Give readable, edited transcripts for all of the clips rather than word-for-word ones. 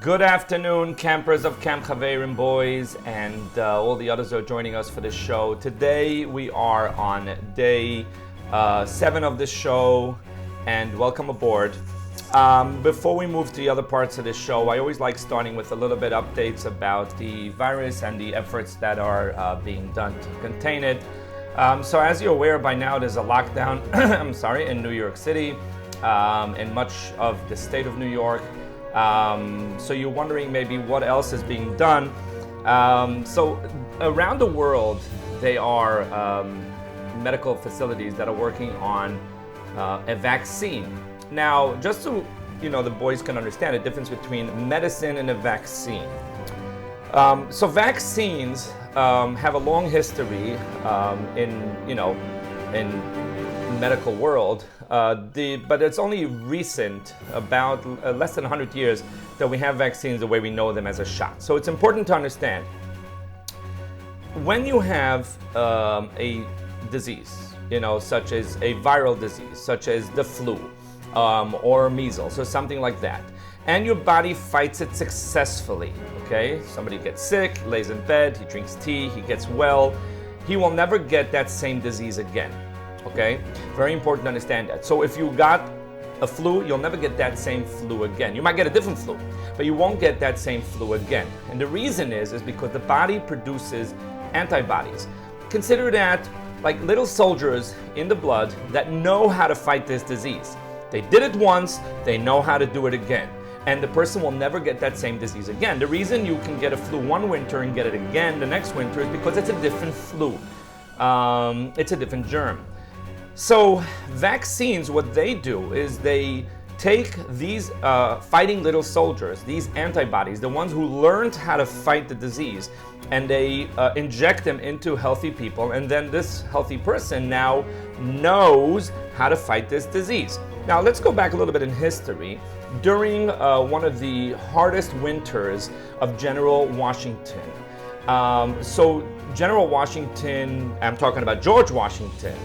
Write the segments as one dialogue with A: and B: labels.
A: Good afternoon, campers of Camp Chaverimboyz and all the others who are joining us for this show. Today we are on day 7 of this show, and welcome aboard. Before we move to the other parts of this show, I always like starting with a little bit updates about the virus and the efforts that are being done to contain it. So as you're aware by now, there's a lockdown in New York City, in much of the state of New York. So you're wondering maybe what else is being done. So around the world, there are medical facilities that are working on a vaccine. Now, just so the boys can understand the difference between medicine and a vaccine. So vaccines have a long history in medical world, but it's only recent, about less than 100 years, that we have vaccines the way we know them as a shot. So it's important to understand, when you have a disease, such as a viral disease, such as the flu or measles or something like that, and your body fights it successfully, okay? Somebody gets sick, lays in bed, he drinks tea, he gets well, he will never get that same disease again. Okay, very important to understand that. So if you got a flu, you'll never get that same flu again. You might get a different flu, but you won't get that same flu again. And the reason is because the body produces antibodies. Consider that like little soldiers in the blood that know how to fight this disease. They did it once, they know how to do it again. And the person will never get that same disease again. The reason you can get a flu one winter and get it again the next winter is because it's a different flu. It's a different germ. So vaccines, what they do is they take these fighting little soldiers, these antibodies, the ones who learned how to fight the disease, and they inject them into healthy people, and then this healthy person now knows how to fight this disease. Now let's go back a little bit in history. During one of the hardest winters of General Washington, so General Washington, I'm talking about George Washington,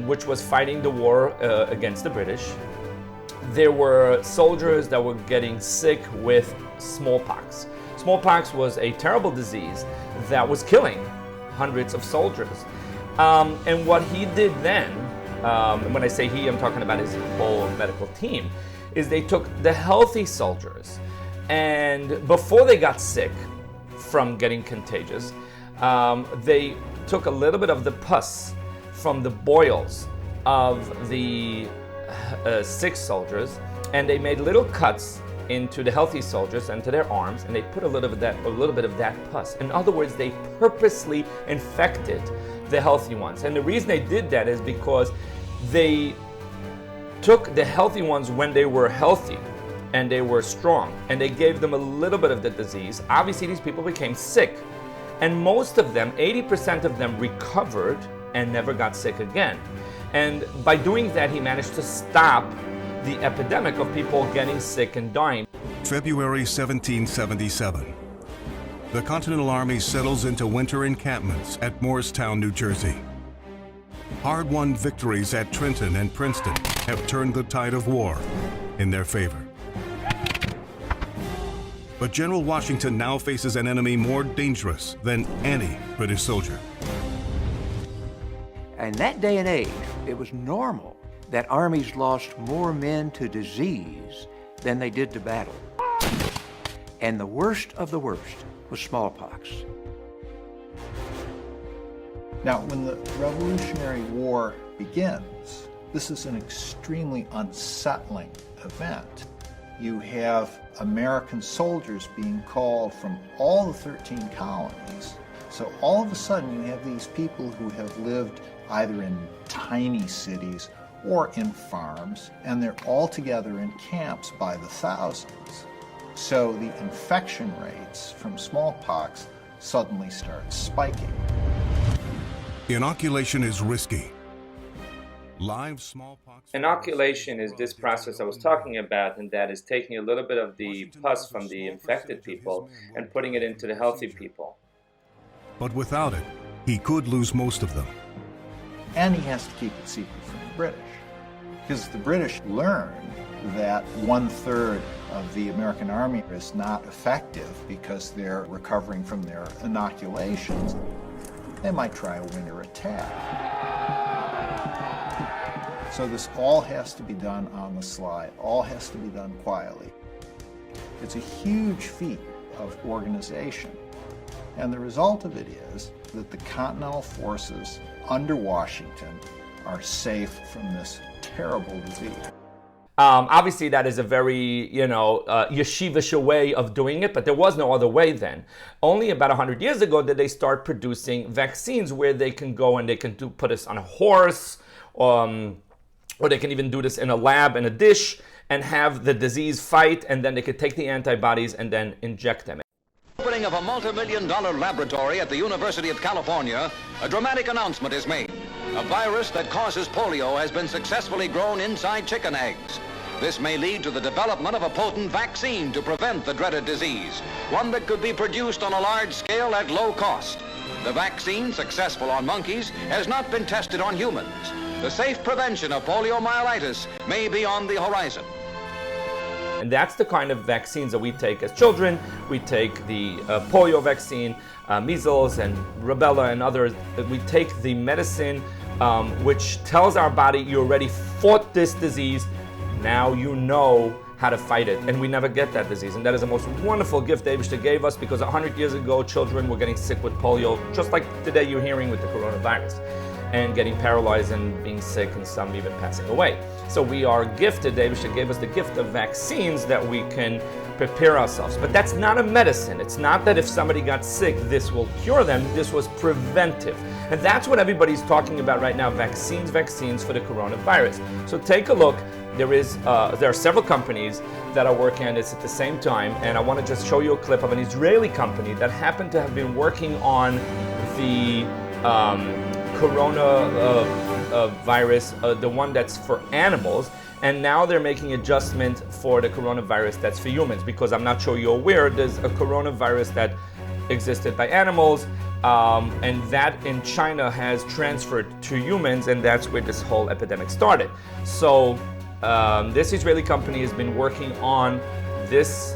A: which was fighting the war against the British. There were soldiers that were getting sick with smallpox. Smallpox was a terrible disease that was killing hundreds of soldiers. And what he did then, and when I say he, I'm talking about his whole medical team, is they took the healthy soldiers, and before they got sick from getting contagious, they took a little bit of the pus from the boils of the sick soldiers, and they made little cuts into the healthy soldiers and to their arms, and they put a little bit of that pus. In other words, they purposely infected the healthy ones. And the reason they did that is because they took the healthy ones when they were healthy and they were strong, and they gave them a little bit of the disease. Obviously, these people became sick, and most of them, 80% of them, recovered and never got sick again. And by doing that, he managed to stop the epidemic of people getting sick and dying.
B: February 1777. The Continental Army settles into winter encampments at Morristown, New Jersey. Hard-won victories at Trenton and Princeton have turned the tide of war in their favor. But General Washington now faces an enemy more dangerous than any British soldier.
C: In that day and age, it was normal that armies lost more men to disease than they did to battle. And the worst of the worst was smallpox.
D: Now, when the Revolutionary War begins, this is an extremely unsettling event. You have American soldiers being called from all the 13 colonies. So all of a sudden you have these people who have lived either in tiny cities or in farms, and they're all together in camps by the thousands. So the infection rates from smallpox suddenly start spiking.
B: Inoculation is risky. Live smallpox.
A: Inoculation is this process I was talking about, and that is taking a little bit of the pus from the infected people and putting it into the healthy people.
B: But without it, he could lose most of them.
D: And he has to keep it secret from the British, because the British learned that 1/3 of the American army is not effective because they're recovering from their inoculations. They might try a winter attack. So this all has to be done on the sly, all has to be done quietly. It's a huge feat of organization. And the result of it is that the Continental forces under Washington are safe from this terrible disease.
A: Obviously, that is a very, yeshivish way of doing it, but there was no other way then. Only about 100 years ago did they start producing vaccines where they can go and they can put this on a horse, or they can even do this in a lab, in a dish, and have the disease fight, and then they could take the antibodies and then inject them.
E: Opening of a multi-million-dollar laboratory at the University of California, a dramatic announcement is made. A virus that causes polio has been successfully grown inside chicken eggs. This may lead to the development of a potent vaccine to prevent the dreaded disease, one that could be produced on a large scale at low cost. The vaccine, successful on monkeys, has not been tested on humans. The safe prevention of poliomyelitis may be on the horizon.
A: And that's the kind of vaccines that we take as children. We take the polio vaccine, measles and rubella and others. We take the medicine which tells our body you already fought this disease. Now you know how to fight it. And we never get that disease. And that is the most wonderful gift David gave us, because 100 years ago, children were getting sick with polio, just like today you're hearing with the coronavirus, and getting paralyzed and being sick, and some even passing away. So we are gifted, David gave us the gift of vaccines that we can prepare ourselves. But that's not a medicine. It's not that if somebody got sick, this will cure them. This was preventive. And that's what everybody's talking about right now, vaccines for the coronavirus. So take a look. There are several companies that are working on this at the same time, and I want to just show you a clip of an Israeli company that happened to have been working on the coronavirus, the one that's for animals, and now they're making adjustment for the coronavirus that's for humans, because I'm not sure you're aware, there's a coronavirus that existed by animals, and that in China has transferred to humans, and that's where this whole epidemic started. So this Israeli company has been working on this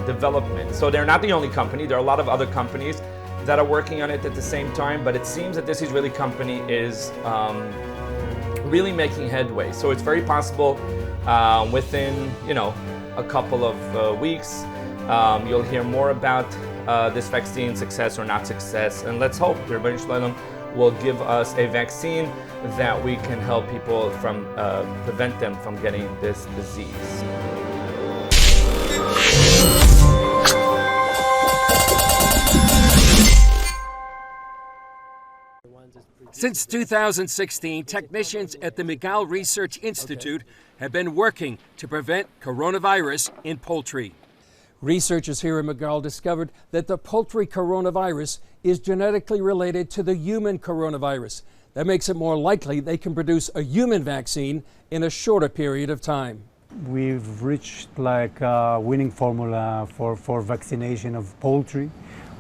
A: development. So they're not the only company, there are a lot of other companies that are working on it at the same time, but it seems that this Israeli company is really making headway. So it's very possible within, a couple of weeks, you'll hear more about this vaccine, success or not success. And let's hope the Rebbeinu Shalom will give us a vaccine that we can help people from prevent them from getting this disease.
F: Since 2016, technicians at the Migal Research Institute have been working to prevent coronavirus in poultry. Researchers here at Migal discovered that the poultry coronavirus is genetically related to the human coronavirus. That makes it more likely they can produce a human vaccine in a shorter period of time.
G: We've reached like a winning formula for vaccination of poultry,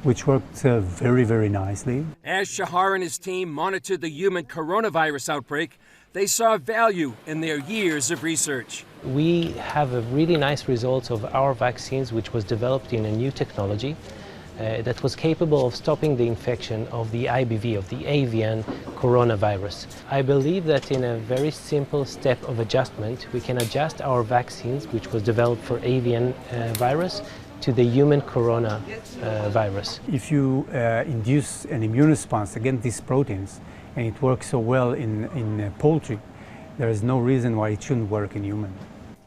G: which worked very, very nicely.
F: As Shahar and his team monitored the human coronavirus outbreak, they saw value in their years of research.
H: We have a really nice results of our vaccines, which was developed in a new technology that was capable of stopping the infection of the IBV, of the avian coronavirus. I believe that in a very simple step of adjustment, we can adjust our vaccines, which was developed for avian virus, to the human coronavirus.
G: If you induce an immune response against these proteins, and it works so well in poultry, there is no reason why it shouldn't work in human.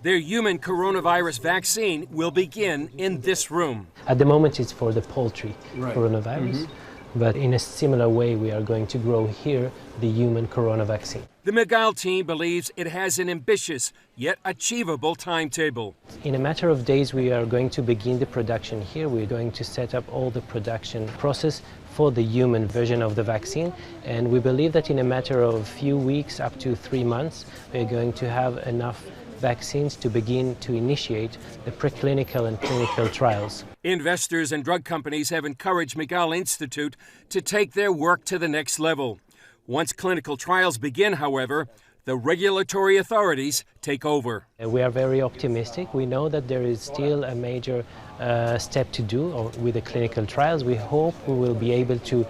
F: Their human coronavirus vaccine will begin in this room.
H: At the moment it's for the poultry coronavirus, but in a similar way we are going to grow here the human corona vaccine.
F: The Migal team believes it has an ambitious yet achievable timetable.
H: In a matter of days we are going to begin the production here. We're going to set up all the production process for the human version of the vaccine, and we believe that in a matter of few weeks up to 3 months we're going to have enough vaccines to begin to initiate the preclinical and clinical trials.
F: Investors and drug companies have encouraged Migal Institute to take their work to the next level. Once clinical trials begin, however, the regulatory authorities take over.
H: We are very optimistic. We know that there is still a major step to do with the clinical trials. We hope we will be able to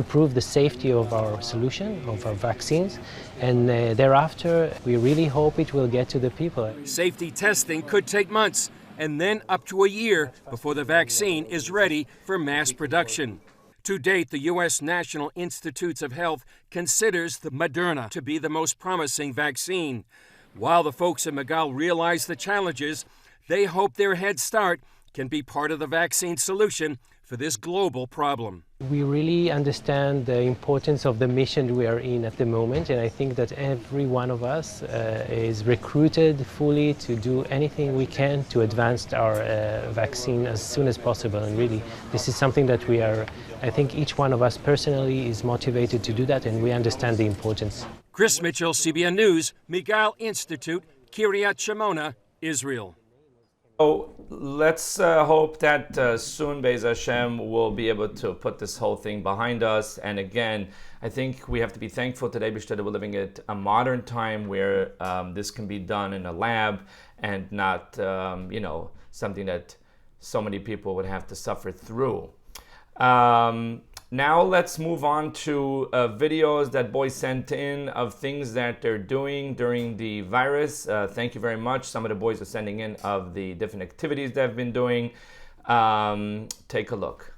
H: prove the safety of our solution, of our vaccines, and thereafter we really hope it will get to the people.
F: Safety testing could take months and then up to a year before the vaccine is ready for mass production. To date, the U.S. National Institutes of Health considers the Moderna to be the most promising vaccine. While the folks at Migal realize the challenges, they hope their head start can be part of the vaccine solution for this global problem.
H: We really understand the importance of the mission we are in at the moment, and I think that every one of us is recruited fully to do anything we can to advance our vaccine as soon as possible. And really, this is something that I think each one of us personally is motivated to do that, and we understand the importance.
F: Chris Mitchell, CBN News, Migal Institute, Kiryat Shimona, Israel.
A: So let's hope that soon, Be'ez Hashem, we'll be able to put this whole thing behind us. And again, I think we have to be thankful today because we're living at a modern time where this can be done in a lab and not, something that so many people would have to suffer through. Now let's move on to videos that boys sent in of things that they're doing during the virus. Thank you very much. Some of the boys are sending in of the different activities they've been doing. Take a look.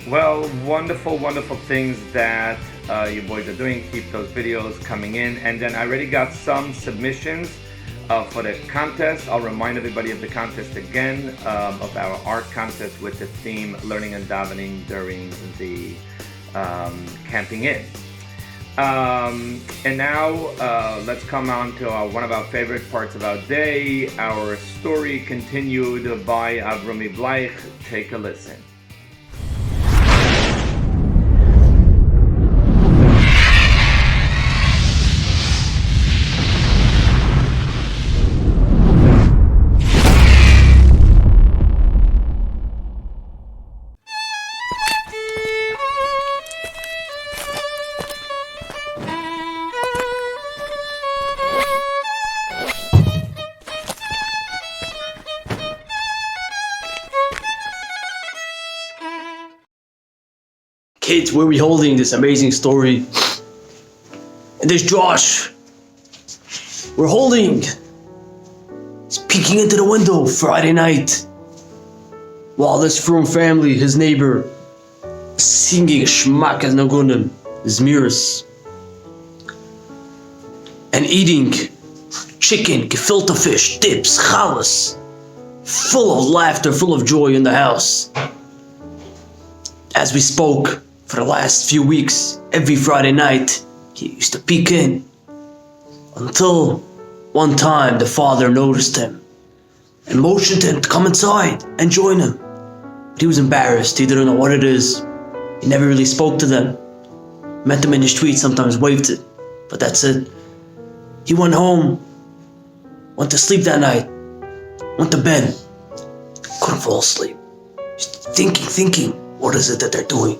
A: Well, wonderful things that you boys are doing. Keep those videos coming in. And then I already got some submissions for the contest. I'll remind everybody of the contest again, of our art contest with the theme Learning and Davening during the Camping In. And now let's come on to one of our favorite parts of our day, our story continued by Avrami Bleich. Take a listen.
I: Kids, where we holding this amazing story? And there's Josh. We're holding. He's peeking into the window Friday night. While this Froome family, his neighbor, singing Shmak as Nagunim, Zmiris. And eating chicken, gefilte fish, dips, challah. Full of laughter, full of joy in the house. As we spoke, for the last few weeks, every Friday night, he used to peek in. Until one time the father noticed him and motioned him to come inside and join him. But he was embarrassed, he didn't know what it is. He never really spoke to them. Met them in the street, sometimes waved it, but that's it. He went home, went to sleep that night, went to bed, couldn't fall asleep. Just thinking, what is it that they're doing?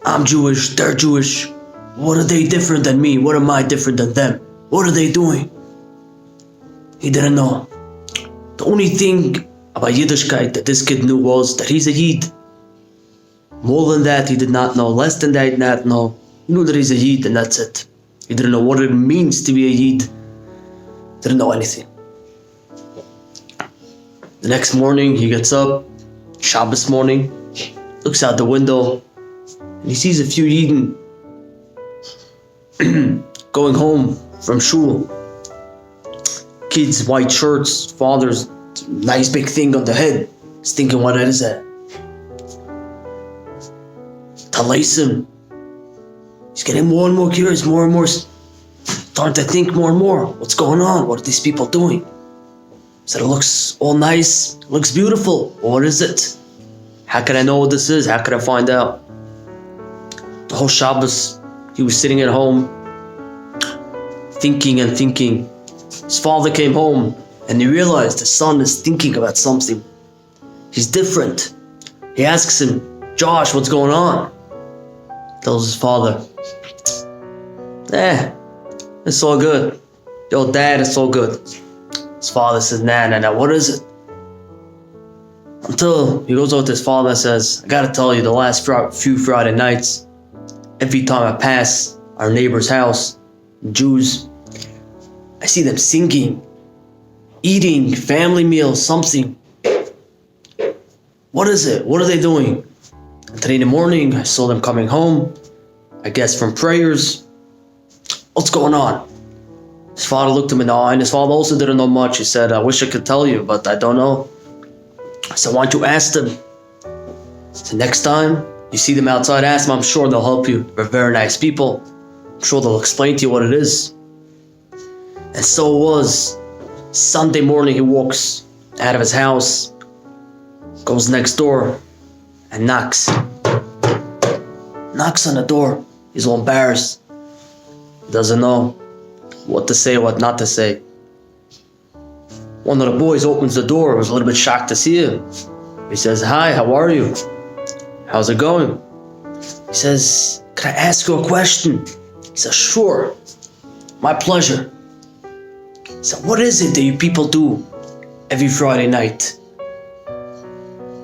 I: I'm Jewish, they're Jewish. What are they different than me? What am I different than them? What are they doing? He didn't know. The only thing about Yiddishkeit that this kid knew was that he's a Yid. More than that, he did not know. Less than that, he did not know. He knew that he's a Yid and that's it. He didn't know what it means to be a Yid. Didn't know anything. The next morning, he gets up, Shabbos morning, looks out the window, and he sees a few Yidden going home from shul. Kids, white shirts, fathers, nice big thing on the head. He's thinking, what is that? Talaisim. He's getting more and more curious, more and more, starting to think more and more. What's going on? What are these people doing? He said, it looks all nice, it looks beautiful. What is it? How can I know what this is? How can I find out? The whole Shabbos, he was sitting at home, thinking and thinking. His father came home and he realized his son is thinking about something. He's different. He asks him, Josh, what's going on? Tells his father, it's all good. Yo, Dad, it's all good. His father says, nah, what is it? Until he goes over to his father and says, I gotta tell you, the last few Friday nights, every time I pass our neighbor's house, Jews, I see them singing, eating, family meals, something. What is it? What are they doing? And today in the morning, I saw them coming home, I guess from prayers. What's going on? His father looked him in the eye, and his father also didn't know much. He said, I wish I could tell you, but I don't know. I said, why don't you ask them? So next time you see them outside, ask them. I'm sure they'll help you. They're very nice people. I'm sure they'll explain to you what it is. And so it was. Sunday morning, he walks out of his house, goes next door, and knocks. Knocks on the door. He's all embarrassed. Doesn't know what to say, what not to say. One of the boys opens the door, was a little bit shocked to see him. He says, hi, how are you? How's it going? He says, can I ask you a question? He says, sure, my pleasure. He said, what is it that you people do every Friday night?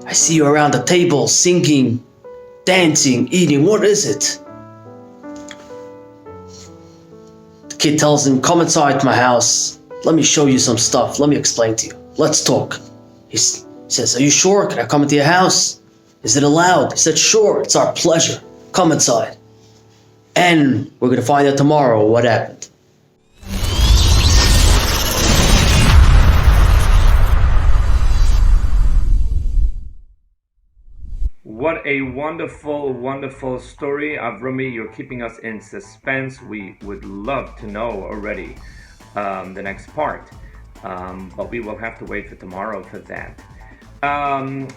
I: I see you around the table, singing, dancing, eating, what is it? The kid tells him, come inside my house. Let me show you some stuff. Let me explain to you. Let's talk. He says, are you sure? Can I come into your house? Is it allowed? He said, sure, it's our pleasure. Come inside. And we're going to find out tomorrow what happened.
A: What a wonderful, wonderful story. Avrami, you're keeping us in suspense. We would love to know already the next part, but we will have to wait for tomorrow for that.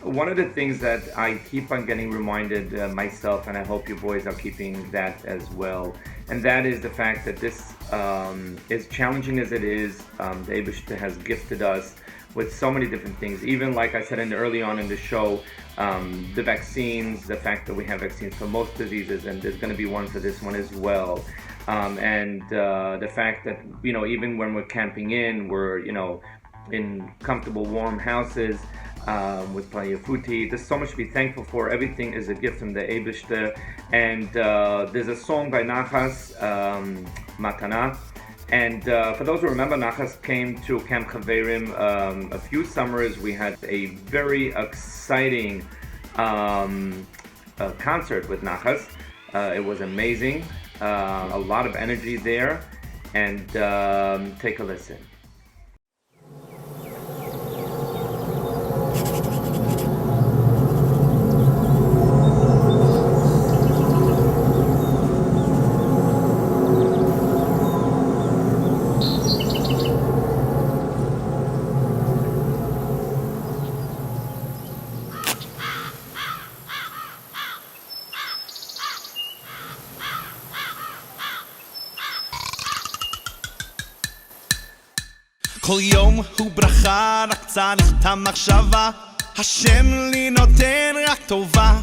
A: One of the things that I keep on getting reminded myself, and I hope you boys are keeping that as well, and that is the fact that this, as challenging as it is, the Eibishter has gifted us with so many different things. Even like I said early on in the show, the vaccines, the fact that we have vaccines for most diseases, and there's going to be one for this one as well. And the fact that, even when we're camping in, we're, in comfortable, warm houses with plenty of food to eat. There's so much to be thankful for. Everything is a gift from the Eibishter. And there's a song by Nachas, Matana. And for those who remember, Nachas came to Camp Chaverim a few summers. We had a very exciting concert with Nachas. It was amazing. A lot of energy there. And take a listen.
J: כל יום הוא ברכה, רק צריך את המחשבה. השם לי נותן רק טובה.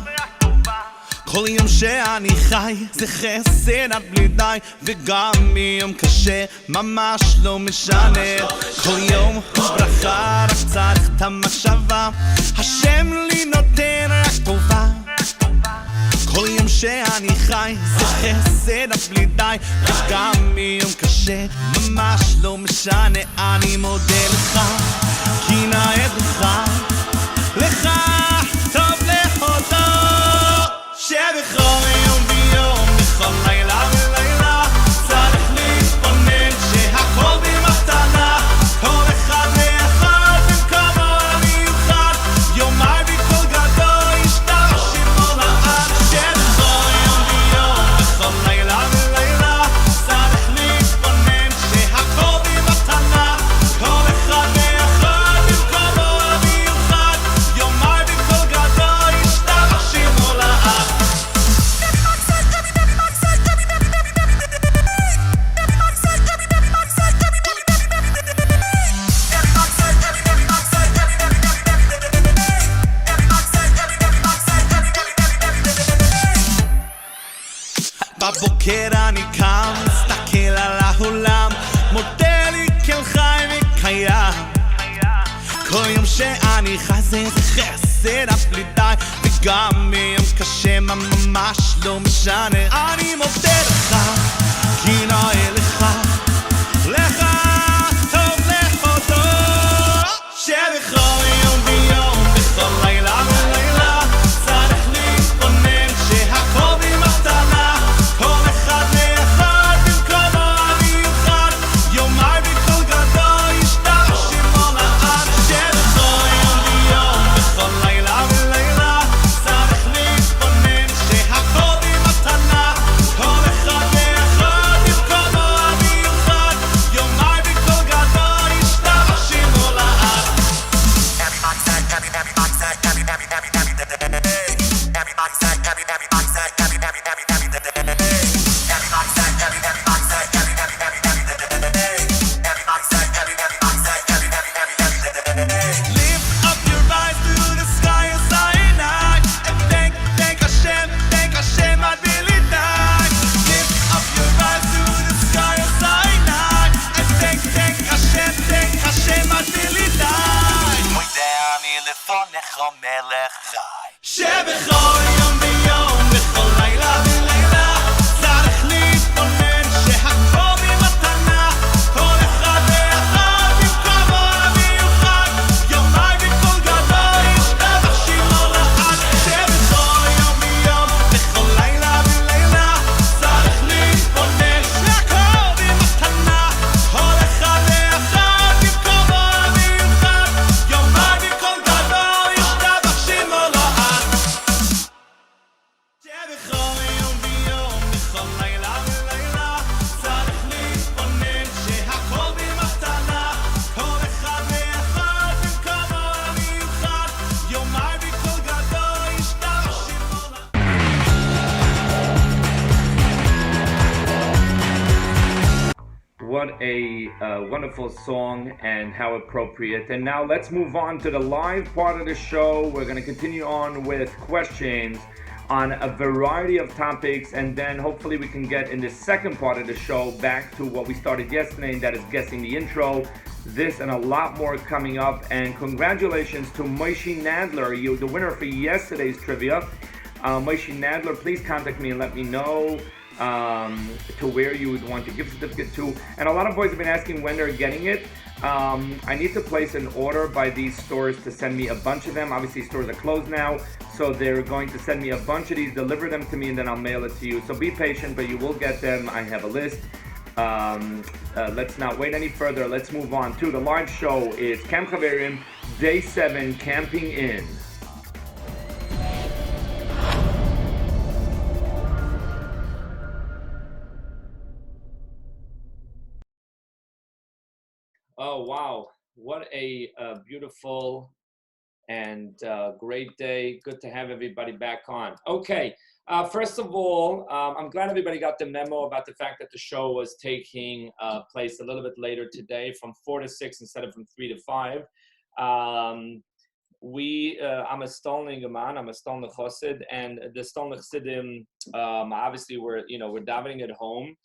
J: כל יום שאני חי זה חסד עד בלי די, וגם מיום קשה ממש לא משנה. כל יום הוא ברכה, רק צריך את המחשבה. השם לי נותן רק טובה. כל יום שאני חי זה חסד עד בלי די, וגם מיום קשה ממש לא משנה. אני מודה לך כי נאה בך, לך טוב להודות, שבכל יום ויום, בכל לילה ולילה צריך להתבונן שהכל במתנה, כל אחד ואחד במקומו המיוחד, יומי בכל גדול ישתבח שמו לעד. שבכל יום ויום, בכל לילה ולילה צריך להתבונן שהכל במתנה, כל אחד ואחד במקומו המיוחד, יומי בכל גדול ישתבח שמו לעד. בבוקר אני קם, מסתכל על העולם, מודה לי כל חי וקיים. כל יום שאני חי זה חסד אף בלי די, וגם מיום קשה ממש לא משנה. אני מודה לך כי נאה לך, לך טוב להודות, שבכל יום ויום, בכל לילה ולילה צריך להתבונן שהכל במתנה, כל אחד ואחד במקומו המיוחד, יומי בכל גדול ישתבח שמו לעד. שבכל יום ויום, בכל לילה ולילה צריך להתבונן שהכל במתנה, כל אחד ואחד במקומו המיוחד,
A: what a wonderful song, and how appropriate. And now let's move on to the live part of the show. We're going to continue on with questions on a variety of topics, and then hopefully we can get in the second part of the show back to what we started yesterday, and that is guessing the intro. This and a lot more coming up, and congratulations to Moshe Nadler, you the winner for yesterday's trivia. Moshe Nadler, please contact me and let me know to where you would want your gift certificate to. And a lot of boys have been asking when they're getting it. I need to place an order by these stores to send me a bunch of them. Obviously stores are closed now, so they're going to send me a bunch of these, deliver them to me, and then I'll mail it to you. So be patient, but you will get them. I have a list. Let's not wait any further. Let's move on to the live show. Is Camp Chaverim, Day 7, Camping In. Oh, wow. What a beautiful and great day. Good to have everybody back on. Okay. First of all, I'm glad everybody got the memo about the fact that the show was taking place a little bit later today, from 4 to 6 instead of from 3 to 5. I'm a Stolning man, I'm a Stolning Chassid, and the Stolning Chassidim, obviously we're davening at home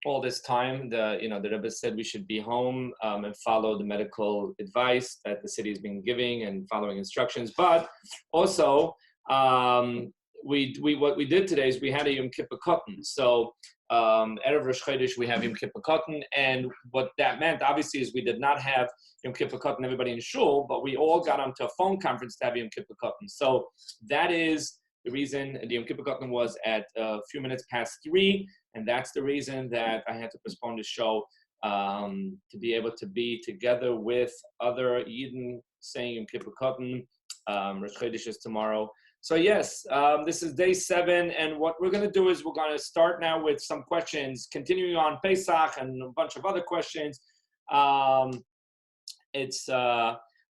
A: all this time. The Rebbe said we should be home and follow the medical advice that the city has been giving and following instructions. But also, what we did today is we had a Yom Kippur Cotton. So Erev Rosh Chodesh we have Yom Kippur Cotton, and what that meant obviously is we did not have Yom Kippur Cotton everybody in shul, but we all got onto a phone conference to have Yom Kippur Cotton. So that is the reason the Yom Kippur Cotton was at a few minutes past 3, and that's the reason that I had to postpone the show to be able to be together with other Yidden saying Yom Kippur Cotton. Rosh Chodesh is tomorrow. So yes, this is day 7, and what we're going to do is we're going to start now with some questions, continuing on Pesach and a bunch of other questions.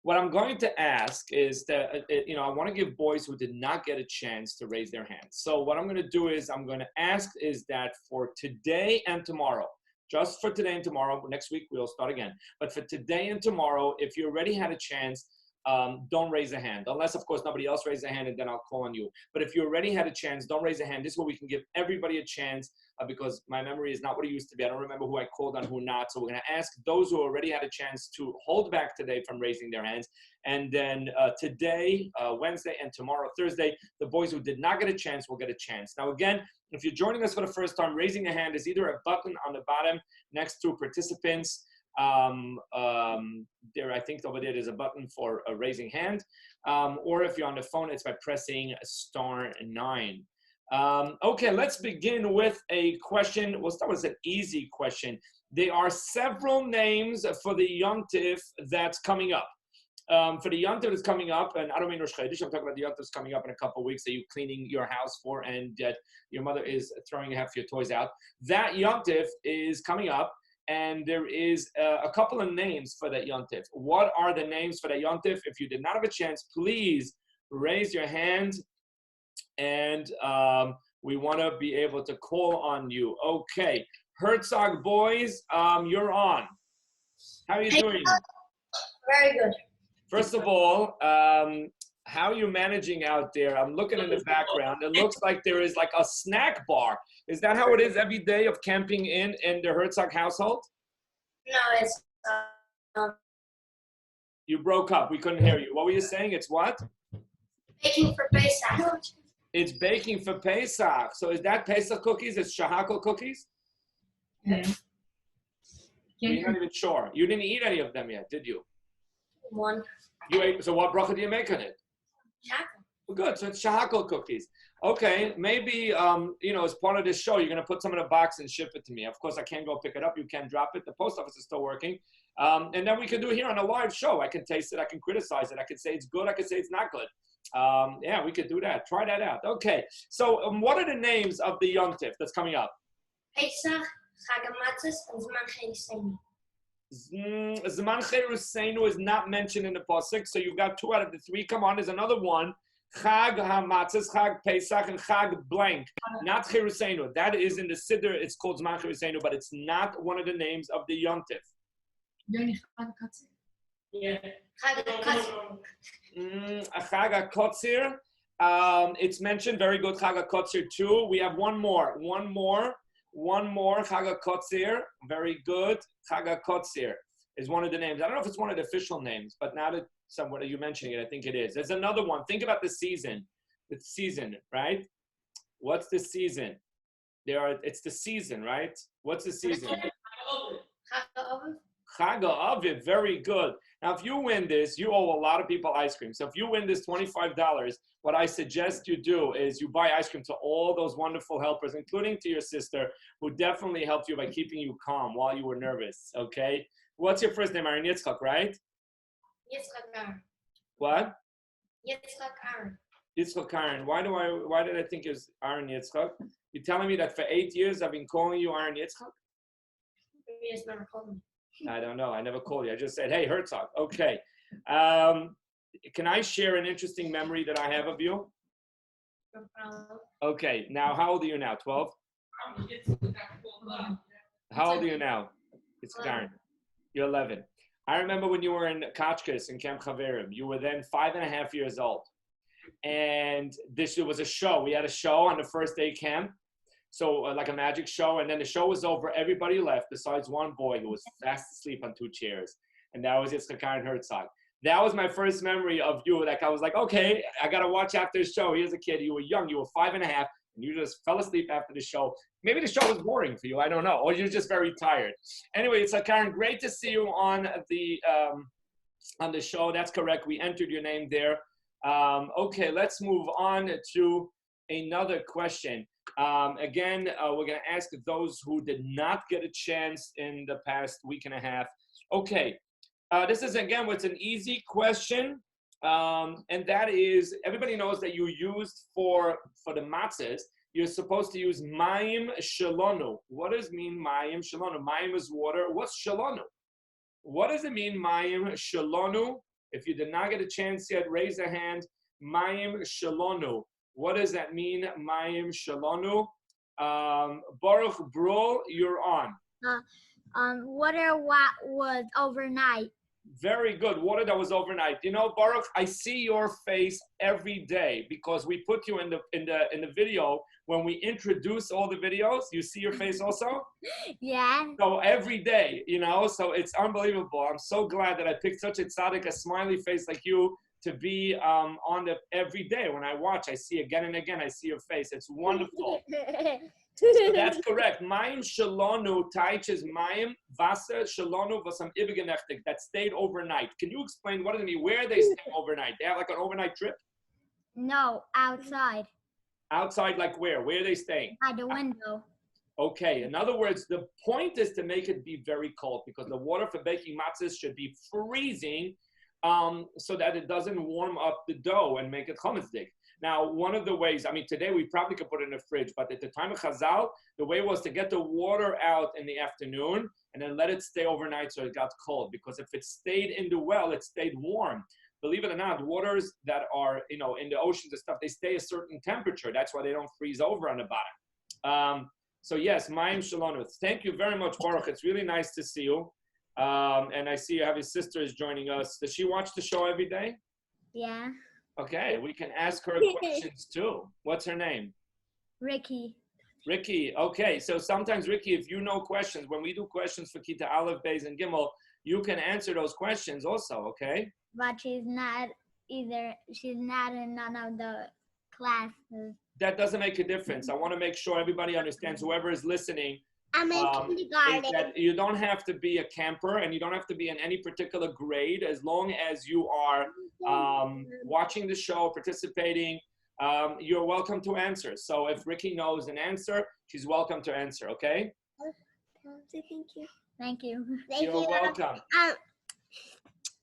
A: What I'm going to ask is that, I want to give boys who did not get a chance to raise their hands. So what I'm going to do is I'm going to ask is that for today and tomorrow, just for today and tomorrow, next week we'll start again, but for today and tomorrow, if you already had a chance, don't raise a hand, unless of course nobody else raises a hand, and then I'll call on you. But if you already had a chance, don't raise a hand. This is where we can give everybody a chance, because my memory is not what it used to be. I don't remember who I called on, who not. So we're going to ask those who already had a chance to hold back today from raising their hands. And then today, Wednesday, and tomorrow, Thursday, the boys who did not get a chance will get a chance. Now again, if you're joining us for the first time, raising a hand is either a button on the bottom next to participants. I think over there's a button for a raising hand, or if you're on the phone, it's by pressing *9. Okay, let's begin with a question. We'll start with an easy question. There are several names for the Yom Tif that's coming up. For the Yom Tif that's coming up, and I don't mean Rosh Chodesh, I'm talking about the Yom Tif that's coming up in a couple of weeks that you're cleaning your house for, and that your mother is throwing half your toys out. That Yom Tif is coming up, and there is a couple of names for that Yom Tif. What are the names for that Yom Tif? If you did not have a chance, please raise your hand, and we want to be able to call on you. Okay, Herzog boys, you're on. How are you doing?
K: Very good.
A: First of all, how are you managing out there? I'm looking in the background. It looks like there is like a snack bar. Is that how it is every day of camping in the Herzog household?
K: No, it's...
A: You broke up. We couldn't hear you. What were you saying? It's what?
K: Baking for Pesach.
A: It's baking for Pesach. So is that Pesach cookies? It's shahakal cookies?
K: Yeah.
A: You're not even sure. You didn't eat any of them yet, did you?
K: One.
A: You ate. So what bracha do you make on it?
K: Shahakal.
A: Well, good. So it's shahakal cookies. Okay, maybe, as part of this show, you're going to put some in a box and ship it to me. Of course, I can't go pick it up. You can drop it. The post office is still working. And then we can do it here on a live show. I can taste it. I can criticize it. I can say it's good. I can say it's not good. Yeah, we could do that. Try that out. Okay, so what are the names of the Yom Tif that's coming up?
K: Pesach, Chag HaMatzos, and Zman Cheruseinu.
A: Zman Cheruseinu is not mentioned in the pasuk, so you've got 2 out of the 3. Come on, there's another one. Chag HaMatzos, Chag Pesach, and Chag blank. Not Cheruseinu. That is in the Siddur. It's called Zman Cheruseinu, but it's not one of the names of the Yom Tif.
K: Yeah.
A: Chag HaKotzir. It's mentioned. Very good. Chag HaKotzir too. We have one more. Chag HaKotzir. Very good. Chag HaKotzir is one of the names. I don't know if it's one of the official names, but now that somebody you mentioning it, I think it is. There's another one. Think about the season. The season, right? What's the season? It's the season, right? What's the season? Chag HaAviv. Very good. Now, if you win this, you owe a lot of people ice cream. So if you win this $25, what I suggest you do is you buy ice cream to all those wonderful helpers, including to your sister, who definitely helped you by keeping you calm while you were nervous, okay? What's your first name? Aaron Yitzchak, right?
K: Yitzchak Aaron.
A: What?
K: Yitzchak Aaron.
A: Yitzchak Aaron. Why did I think it was Aaron Yitzchak? You're telling me that for 8 years I've been calling you Aaron Yitzchak?
K: You just never called me.
A: I don't know. I never called you. I just said, hey, Herzog. Okay. Can I share an interesting memory that I have of you?
K: No problem.
A: Okay. Now, how old are you now? 12? How old are you now? It's Karen. You're 11. I remember when you were in Kachkas in Camp Chaverim. You were then 5.5 years old. And there was a show. We had a show on the first day camp. So like a magic show. And then the show was over. Everybody left besides one boy who was fast asleep on 2 chairs. And that was Yitzchak Aaron Herzog. That was my first memory of you. Like I was like, okay, I got to watch after the show. Here's a kid. You were young. You were 5.5. And you just fell asleep after the show. Maybe the show was boring for you. I don't know. Or you're just very tired. Anyway, it's like, Karen, great to see you on the show. That's correct. We entered your name there. Okay, let's move on to another question. Again, we're going to ask those who did not get a chance in the past week and a half. Okay, this is, again, what's an easy question. And that is, everybody knows that you used for the matzahs, you're supposed to use mayim shalonu. What does it mean mayim shalonu? Mayim is water. What's shalonu? What does it mean mayim shalonu? If you did not get a chance yet, raise a hand. Mayim shalonu. What does that mean, mayim shalonu? Baruch Brol, you're on.
L: Water was overnight.
A: Very good. Water that was overnight. You know, Baruch, I see your face every day because we put you in the video when we introduce all the videos. You see your face also?
L: Yeah.
A: So every day, you know, so it's unbelievable. I'm so glad that I picked such a tzaddik, a smiley face like you, to be on the every day. When I watch, I see again and again, I see your face. It's wonderful. So that's correct. Mayim shalonu, taich is mayim, Wasser shalonu vasam ibigenechtig, that stayed overnight. Can you explain what does it mean? Where they stay overnight? They have like an overnight trip?
L: No, outside.
A: Outside, like where? Where are they staying?
L: By the window.
A: Okay, in other words, the point is to make it be very cold because the water for baking matzahs should be freezing so that it doesn't warm up the dough and make it chametzik. Now, one of the ways, I mean, today we probably could put it in the fridge, but at the time of Chazal, the way was to get the water out in the afternoon and then let it stay overnight so it got cold. Because if it stayed in the well, it stayed warm. Believe it or not, waters that are, you know, in the oceans and stuff, they stay a certain temperature. That's why they don't freeze over on the bottom. So yes, Mayim Shalonu. Thank you very much, Baruch. It's really nice to see you. And I see you have your sister is joining us. Does she watch the show every day?
L: Yeah.
A: Okay, we can ask her questions too. What's her name?
L: Ricky.
A: Ricky. Okay, so sometimes, Ricky, if you know questions, when we do questions for Kita Aleph, Beis, and Gimel, you can answer those questions also, okay?
L: But she's not in none of the classes.
A: That doesn't make a difference. I want to make sure everybody understands, whoever is listening,
L: I'm in kindergarten.
A: that you don't have to be a camper and you don't have to be in any particular grade as long as you are watching the show, participating, you're welcome to answer. So if Ricky knows an answer, she's welcome to answer, okay?
L: Thank you. Thank you.
A: You're welcome.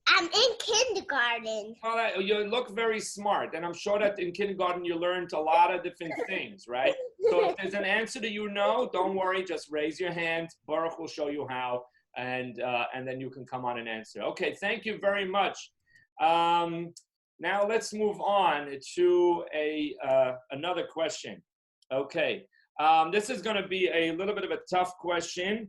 L: I'm in kindergarten.
A: Well, you look very smart, and I'm sure that in kindergarten you learned a lot of different things, right? So if there's an answer that you know, don't worry, just raise your hand. Baruch will show you how, and then you can come on and answer. Okay, thank you very much. Now let's move on to another question. Okay, this is going to be a little bit of a tough question.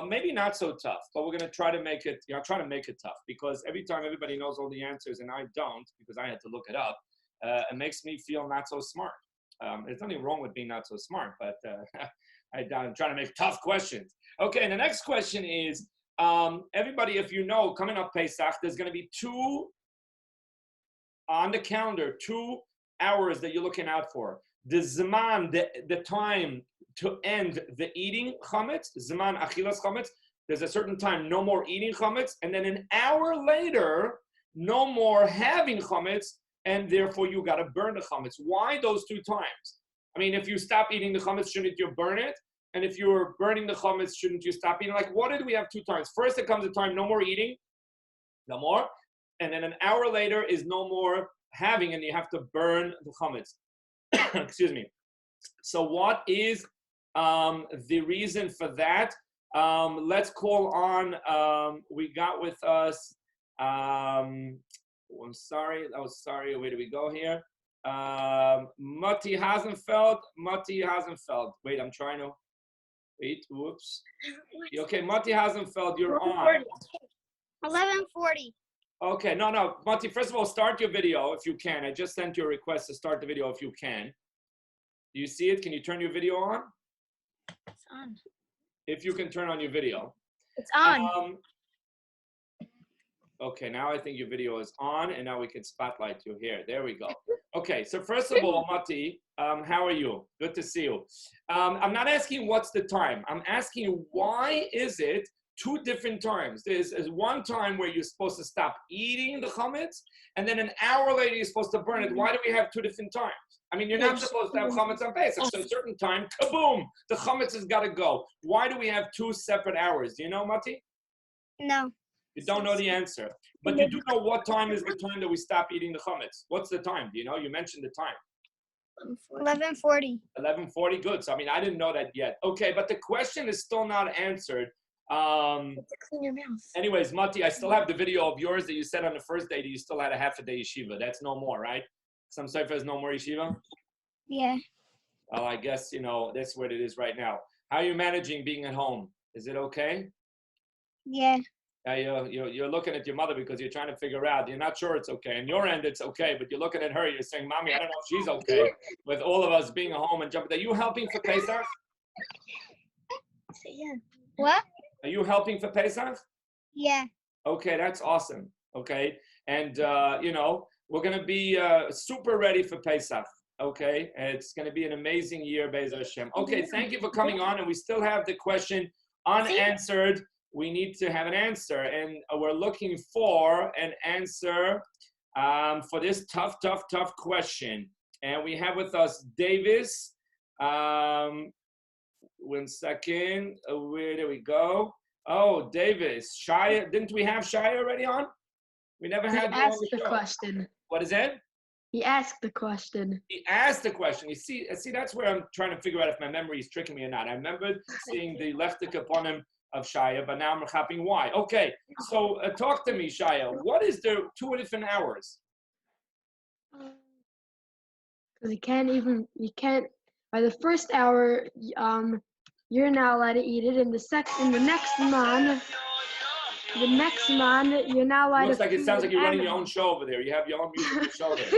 A: Maybe not so tough, but we're going to try to make it. Try to make it tough, because every time everybody knows all the answers and I don't, because I had to look it up, it makes me feel not so smart. There's nothing wrong with being not so smart, but I'm trying to make tough questions. Okay, and the next question is, everybody, if you know, coming up Pesach, there's going to be 2 on the calendar, 2 hours that you're looking out for. The Zman, the time to end the eating chametz, Zman achilas chametz, there's a certain time, no more eating chametz, and then an hour later, no more having chametz, and therefore you got to burn the chametz. Why those 2 times? I mean, if you stop eating the chametz, shouldn't you burn it? And if you're burning the chametz, shouldn't you stop eating? Like, what did we have 2 times? First, it comes a time, no more eating, no more. And then an hour later is no more having, and you have to burn the chametz. Excuse me. So what is the reason for that? Let's call on, we got with us, I'm sorry, where do we go here? Mati Hasenfeld. Wait, I'm trying to, wait, whoops. Okay, Mati Hasenfeld, you're on.
L: 11:40.
A: Okay, no, Mati, first of all, start your video if you can. I just sent you a request to start the video if you can. Do you see it? Can you turn your video on?
L: It's on.
A: If you can turn on your video.
L: It's on.
A: Okay, now I think your video is on, and now we can spotlight you here. There we go. Okay, so first of all, Mati, how are you? Good to see you. I'm not asking what's the time. I'm asking why is it 2 different times? There's one time where you're supposed to stop eating the chametz, and then an hour later you're supposed to burn it. Why do we have 2 different times? I mean, you're not supposed to have chametz on Pesach. So a certain time, kaboom, the chametz has got to go. Why do we have 2 separate hours? Do you know, Mati?
L: No.
A: You don't know the answer. But you do know what time is the time that we stop eating the chametz. What's the time? Do you know? You mentioned the time.
L: 11:40.
A: 11:40, good. So, I mean, I didn't know that yet. Okay, but the question is still not answered.
L: To clean your mouth.
A: Anyways, Mati, I still have the video of yours that you said on the first day that you still had a half a day yeshiva. That's no more, right? Some sefer is no more yeshiva?
L: Yeah.
A: Well, I guess, that's what it is right now. How are you managing being at home? Is it okay?
L: Yeah.
A: You're looking at your mother because you're trying to figure out, you're not sure it's okay. On your end, it's okay, but you're looking at her, you're saying, Mommy, I don't know if she's okay with all of us being at home and jumping. Are you helping for Pesach?
L: Yeah. What?
A: Are you helping for Pesach?
L: Yeah.
A: Okay, that's awesome. Okay. And, we're going to be super ready for Pesach. Okay. And it's going to be an amazing year, Be'ez Hashem. Okay. Thank you for coming on. And we still have the question unanswered. We need to have an answer. And we're looking for an answer for this tough question. And we have with us Davis. 1 second. Where do we go? Oh, Davis. Shia. Didn't we have Shia already on? We never had
M: He asked the question.
A: What is it?
M: He asked the question.
A: He asked the question. You see, that's where I'm trying to figure out if my memory is tricking me or not. I remember seeing the leftik upon him of Shia, but now I'm chapping why. Okay, so talk to me, Shia. What is the 2 different hours?
M: Because you can't, by the first hour, you're not allowed to eat it. In the next month, you're not allowed to.
A: Looks like it sounds like you're running your own show over there. You have your own musical show there.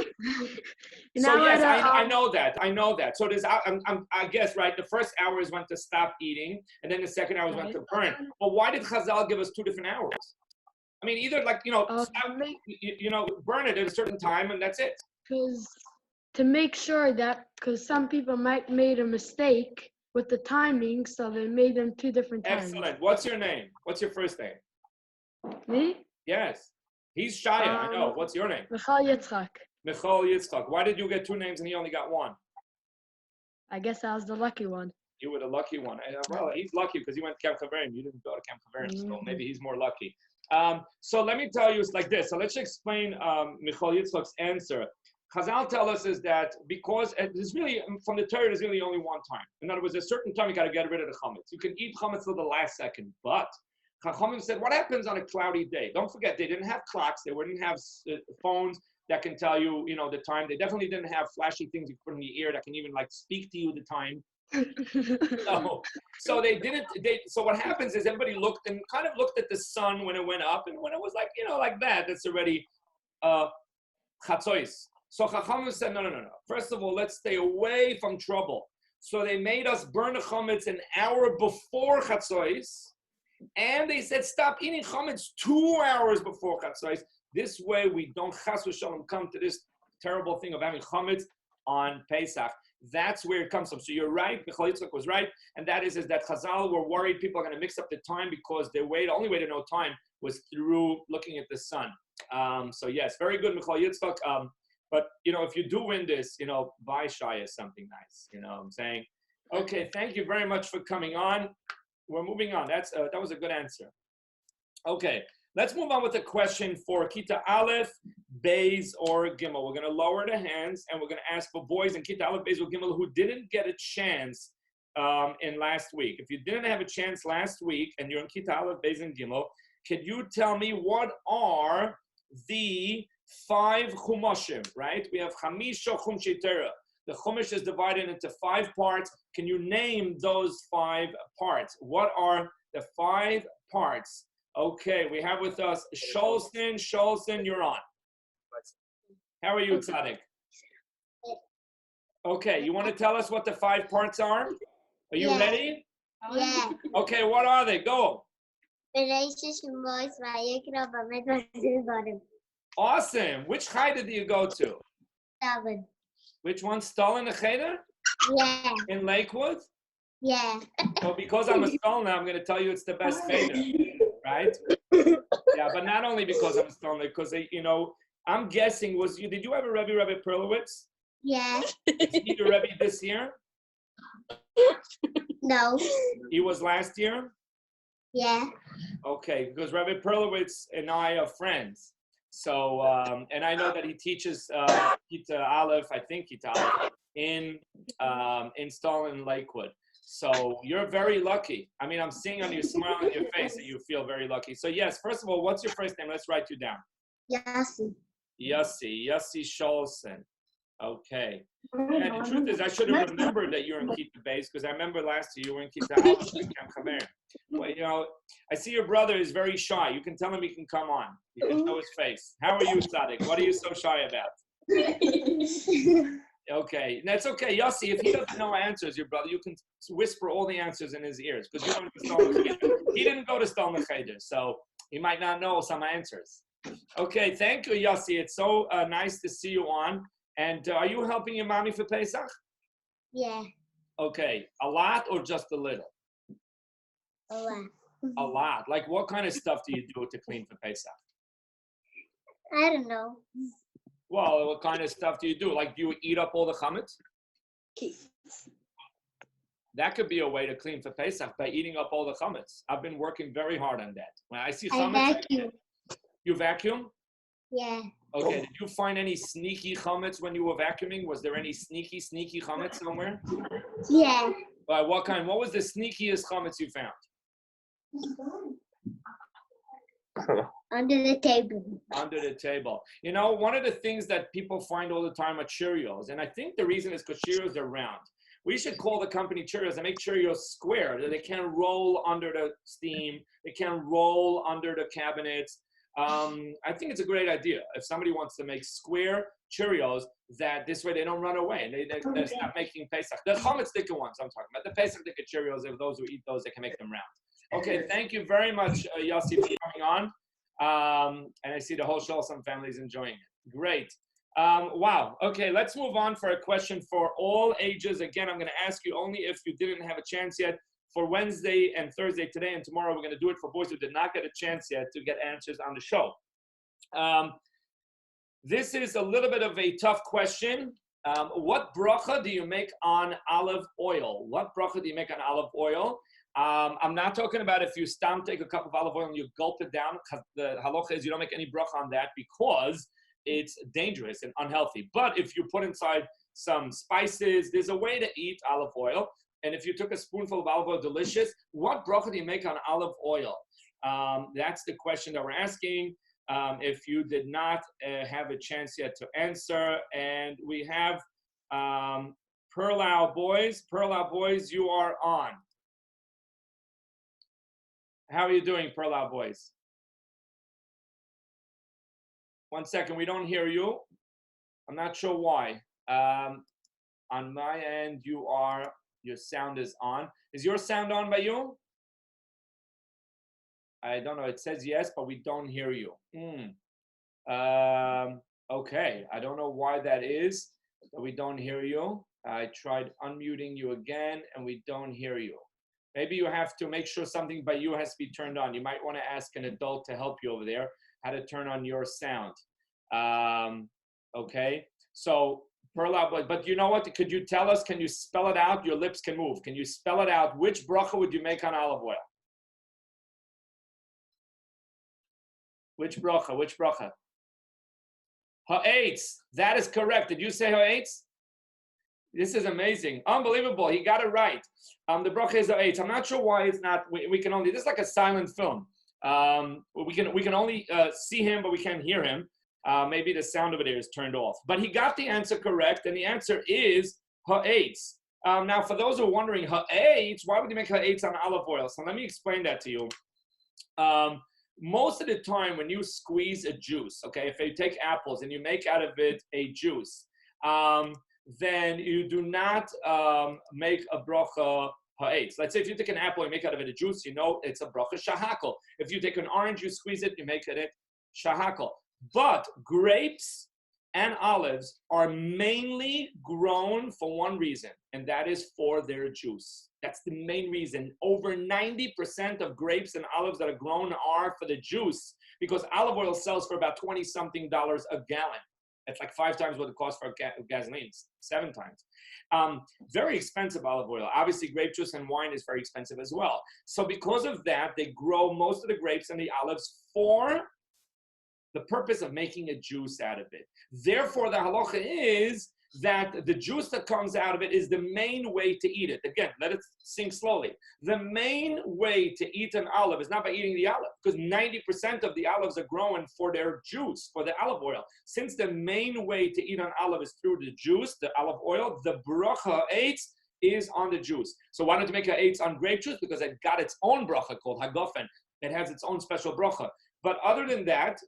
A: So yes, I know that. So there's, I guess, right, the first hour is when to stop eating, and then the second hour is when to burn. But why did Chazal give us 2 different hours? I mean, either stop, burn it at a certain time, and that's it.
M: Because to make sure that, because some people might made a mistake with the timing, so they made them 2 different times.
A: Excellent. What's your name? What's your first name?
M: Me?
A: Yes. He's Shia, I know. What's your name?
M: Michal Yitzchak.
A: Michal Yitzchak. Why did you get 2 names and he only got 1?
M: I guess I was the lucky one.
A: You were the lucky one. Well, he's lucky because he went to Camp Chaverim. You didn't go to Camp Chaverim, so maybe he's more lucky. So let me tell you, it's like this. So let's explain Michal Yitzchak's answer. Chazal tell us is that because there's really, from the Torah, there's really only 1 time. In other words, a certain time you got to get rid of the chametz. You can eat chametz till the last second, but Chachamim said, what happens on a cloudy day? Don't forget, they didn't have clocks, they wouldn't have phones, that can tell you, the time. They definitely didn't have flashy things you put in the ear that can even like speak to you the time. So they didn't. So what happens is everybody looked and kind of looked at the sun when it went up, and when it was like like that, that's already chatzois. So Chachamim said, no. First of all, let's stay away from trouble. So they made us burn the chametz an hour before chatzois, and they said stop eating chametz 2 hours before chatzois. This way we don't chas v'shalom come to this terrible thing of having chametz on Pesach. That's where it comes from. So you're right, Michal Yitzchak was right, and that is that Chazal were worried people are going to mix up the time because the only way to know time was through looking at the sun. So yes, very good, Michal Yitzchak. But if you do win this, buy Shaya something nice. I'm saying. Okay, thank you very much for coming on. We're moving on. That was a good answer. Okay, let's move on with a question for Kita Aleph, Beis, or Gimel. We're going to lower the hands and we're going to ask for boys in Kita Aleph, Beis, or Gimel who didn't get a chance in last week. If you didn't have a chance last week and you're in Kita Aleph, Beis, and Gimel, can you tell me what are the 5 chumashim, right? We have Chamisha Chumshei Torah. The chumash is divided into 5 parts. Can you name those 5 parts? What are the 5 parts? Okay, we have with us Sholson. Sholson, you're on. How are you, Tzaddik? Okay, you want to tell us what the 5 parts are? Are you ready?
L: Yeah.
A: Okay, what are they? Go. Awesome. Which cheder do you go to?
L: Stalin.
A: Which one? Stalin the cheder?
L: Yeah.
A: In Lakewood?
L: Yeah.
A: So because I'm a Stalin, I'm going to tell you it's the best cheder, right? Yeah, but not only because I'm a Stalin, because I'm guessing did you have a Rabbi Perlowitz?
L: Yeah.
A: Is he the Rebbe this year?
L: No.
A: He was last year?
L: Yeah.
A: Okay, because Rabbi Perlowitz and I are friends. So, and I know that he teaches Kita Aleph, I think Kita Aleph, in Stalin Lakewood. So you're very lucky. I mean, I'm seeing on your smile on your face that you feel very lucky. So yes, first of all, what's your first name? Let's write you down.
L: Yossi.
A: Yossi Sholson. Okay. And the truth is, I should have remembered that you're in Kita Beis because I remember last year you were in Kita Aleph at Camp Chaver. Well, I see your brother is very shy. You can tell him he can come on. You can show his face. How are you, Tzaddik? What are you so shy about? Okay, that's okay. Yossi, if he doesn't know answers, your brother, you can whisper all the answers in his ears because you went to Stalin Cheder. He didn't go to Stalin Cheder, so he might not know some answers. Okay, thank you, Yossi. It's so nice to see you on. And are you helping your mommy for Pesach?
L: Yeah.
A: Okay, a lot or just a little?
L: A lot.
A: A lot. Like what kind of stuff do you do to clean for Pesach?
L: I don't know.
A: Well, what kind of stuff do you do? Like, do you eat up all the chametz? That could be a way to clean for Pesach, by eating up all the chametz. I've been working very hard on that. When I see chametz,
L: I vacuum.
A: You vacuum?
L: Yeah.
A: Okay, did you find any sneaky chametz when you were vacuuming? Was there any sneaky chametz somewhere?
L: Yeah.
A: What kind? What was the sneakiest chametz you found?
L: Under the table.
A: Under the table. One of the things that people find all the time are Cheerios, and I think the reason is because Cheerios are round. We should call the company Cheerios and make Cheerios square, that they can't roll under the steam, they can't roll under the cabinets. I think it's a great idea. If somebody wants to make square Cheerios, that this way they don't run away and they stop making Pesach. The chametz dicker ones I'm talking about. The Pesach dicker Cheerios, if those who eat those, they can make them round. Okay, thank you very much, Yossi, for coming on. And I see the whole Sholson family is enjoying it. Great. Wow. Okay, let's move on for a question for all ages. Again, I'm going to ask you only if you didn't have a chance yet. For Wednesday and Thursday, today and tomorrow, we're going to do it for boys who did not get a chance yet to get answers on the show. This is a little bit of a tough question. What bracha do you make on olive oil? What bracha do you make on olive oil? I'm not talking about if you take a cup of olive oil and you gulp it down. The halacha is you don't make any bracha on that because it's dangerous and unhealthy. But if you put inside some spices, there's a way to eat olive oil. And if you took a spoonful of olive oil, delicious. What bracha do you make on olive oil? That's the question that we're asking. if you did not have a chance yet to answer. And we have Perlau Boys, you are on. How are you doing, Perlau Boys? 1 second, we don't hear you. I'm not sure why. On my end, your sound is on. Is your sound on by you? I don't know. It says yes, but we don't hear you. Okay. I don't know why that is, that we don't hear you. I tried unmuting you again, and we don't hear you. Maybe you have to make sure something by you has to be turned on. You might want to ask an adult to help you over there how to turn on your sound. Okay. So, but you know what? Could you tell us, can you spell it out? Your lips can move. Can you spell it out? Which bracha would you make on olive oil? Which bracha? Ha'etz. That is correct. Did you say ha'etz? This is amazing. Unbelievable. He got it right. The bracha is ha'etz. I'm not sure why it's not. We can only, this is like a silent film. We can only see him, but we can't hear him. Maybe the sound of it is turned off. But he got the answer correct, and the answer is ha'etz. Now, for those who are wondering, ha'etz, why would you make ha'etz on olive oil? So let me explain that to you. Most of the time when you squeeze a juice, okay, if you take apples and you make out of it a juice, then you do not make a bracha ha'etz. Let's say if you take an apple and make out of it a juice, you know it's a bracha shahakol. If you take an orange, you squeeze it, you make it shahakol. But grapes and olives are mainly grown for one reason, and that is for their juice. That's the main reason. Over 90% of grapes and olives that are grown are for the juice, because olive oil sells for about $20-something a gallon. It's like 5 times what it costs for gasoline, 7 times. Very expensive olive oil. Obviously, grape juice and wine is very expensive as well. So because of that, they grow most of the grapes and the olives for the purpose of making a juice out of it. Therefore, the halacha is that the juice that comes out of it is the main way to eat it. Again, let it sink slowly. The main way to eat an olive is not by eating the olive, because 90% of the olives are grown for their juice, for the olive oil. Since the main way to eat an olive is through the juice, the olive oil, the bracha eitz is on the juice. So why don't you make a eitz on grape juice? Because it got its own bracha called hagofen. It has its own special bracha. But other than that,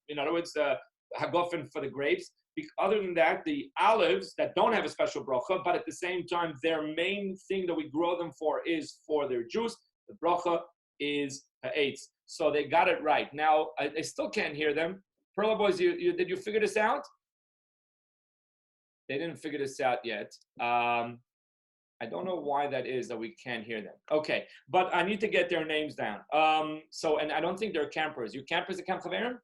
A: in other words, the hagofen for the grapes, other than that, the olives that don't have a special bracha, but at the same time, their main thing that we grow them for is for their juice. The bracha is ha'etz. So they got it right. Now, I still can't hear them. Perlau Boys, did you figure this out? They didn't figure this out yet. I don't know why that is that we can't hear them. Okay, but I need to get their names down. And I don't think they're campers. You campers at Camp Chaverim?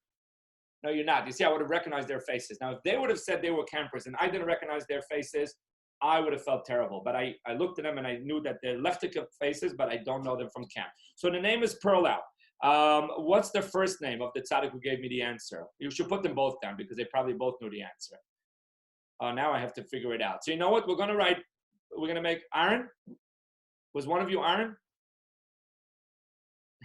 A: No, you're not. You see, I would have recognized their faces. Now, if they would have said they were campers and I didn't recognize their faces, I would have felt terrible. But I looked at them and I knew that they're leftic faces, but I don't know them from camp. So the name is Perlau. What's the first name of the tzaddik who gave me the answer? You should put them both down because they probably both knew the answer. Now I have to figure it out. So you know what? We're going to make Aaron. Was one of you Aaron?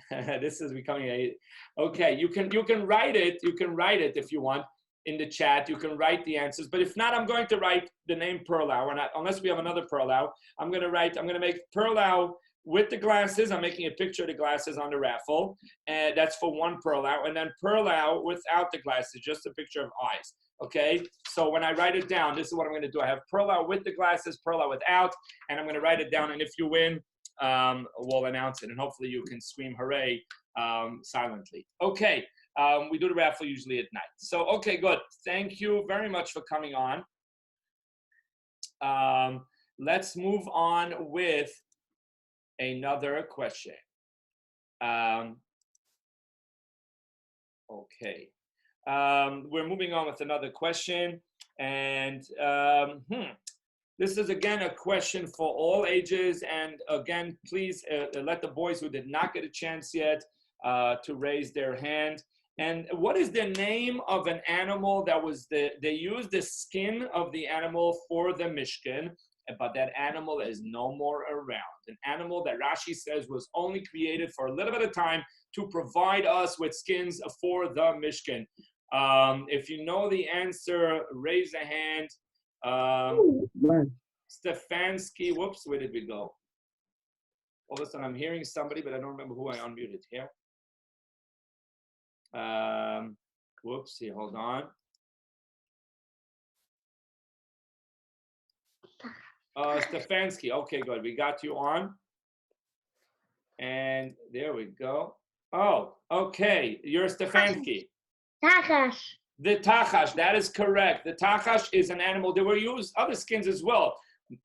A: This is becoming okay. You can write it. You can write it if you want in the chat. You can write the answers. But if not, I'm going to write the name Perlau. Unless we have another Perlau, I'm going to make Perlau with the glasses. I'm making a picture of the glasses on the raffle, and that's for one Perlau. And then Perlau without the glasses, just a picture of eyes. Okay, so when I write it down, this is what I'm going to do. I have Perlau with the glasses, Perlau without, and I'm going to write it down. And if you win, we'll announce it, and hopefully you can scream hooray silently. Okay, we do the raffle usually at night. So, okay, good. Thank you very much for coming on. Let's move on with another question. Okay. We're moving on with another question, and this is again a question for all ages. And again, please let the boys who did not get a chance yet to raise their hand. And what is the name of an animal that was they used the skin of the animal for the Mishkan? but that animal is no more around. An animal that Rashi says was only created for a little bit of time to provide us with skins for the Mishkan. If you know the answer, raise a hand. Stefanski, whoops, where did we go? All of a sudden I'm hearing somebody, but I don't remember who I unmuted here. Whoops, here, hold on. Stefanski, okay, good. We got you on. And there we go. Oh, okay, you're Stefanski.
L: Tachash.
A: The tachash, that is correct. The tachash is an animal. There were used other skins as well.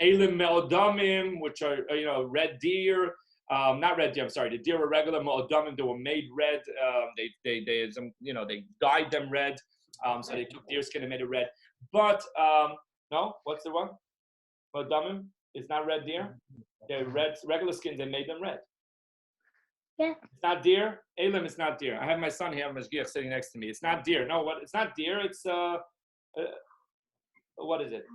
A: Elim me'odamim, which are, red deer. Not red deer, I'm sorry. The deer were regular me'odamim. They were made red. They dyed them red. So they took deer skin and made it red. But, no, what's the one? Me'odamim? It's not red deer. They're red, regular skins. They made them red.
L: Yeah.
A: It's not deer. Elim is not deer. I have my son here, Mashgiach, sitting next to me. It's not deer. No, what? It's not deer. It's what is it?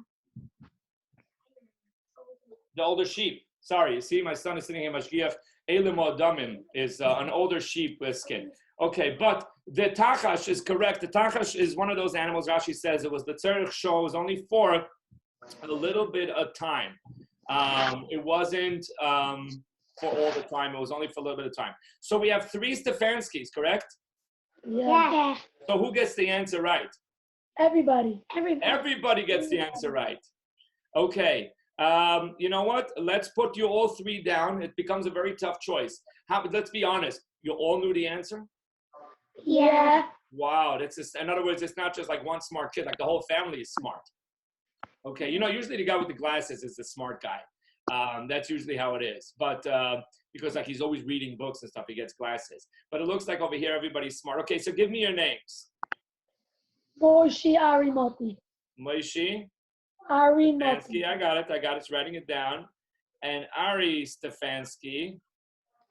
A: The older sheep. Sorry, you see, my son is sitting here, Mashgiach. Elim Odamim is an older sheep with skin. Okay, but the tachash is correct. The tachash is one of those animals. Rashi says it was the tzerich show. It was only for a little bit of time. It wasn't. For all the time. It was only for a little bit of time. So we have 3 Stefanskis, correct?
M: Yeah.
A: So who gets the answer right?
M: Everybody.
A: Everybody gets the answer right. Okay. You know what? Let's put you all 3 down. It becomes a very tough choice. Let's be honest. You all knew the answer?
M: Yeah.
A: Wow. That's just, in other words, it's not just like one smart kid. Like the whole family is smart. Okay. Usually the guy with the glasses is the smart guy. That's usually how it is. But because like he's always reading books and stuff, he gets glasses. But it looks like over here everybody's smart. Okay, so give me your names.
M: Moshe Arimoti.
A: Moshe
M: Arimoti.
A: I got it. It's writing it down. And Ari Stefanski.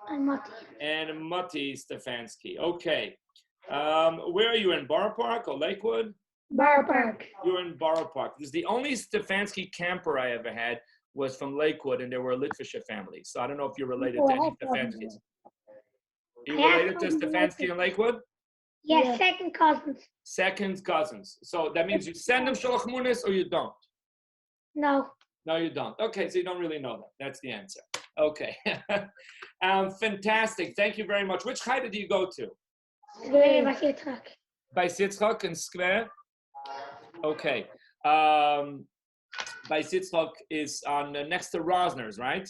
A: And Mati Stefanski. Okay. Where are you, in Borough Park or Lakewood?
M: Borough Park.
A: You're in Borough Park. This is the only Stefanski camper I ever had. Was from Lakewood, and they were a Litvisher family. So I don't know if you're related to any Stefanskis. You related to Stefanski in Lakewood?
L: Yes, second cousins.
A: Second cousins. So that means you send them Sholach Munis or you don't?
L: No.
A: No, you don't. Okay, so you don't really know that. That's the answer. Okay. Fantastic. Thank you very much. Which Chayda do you go to? By Sitzchak in Square? Okay. By Sitzchak is on next to Rosner's, right?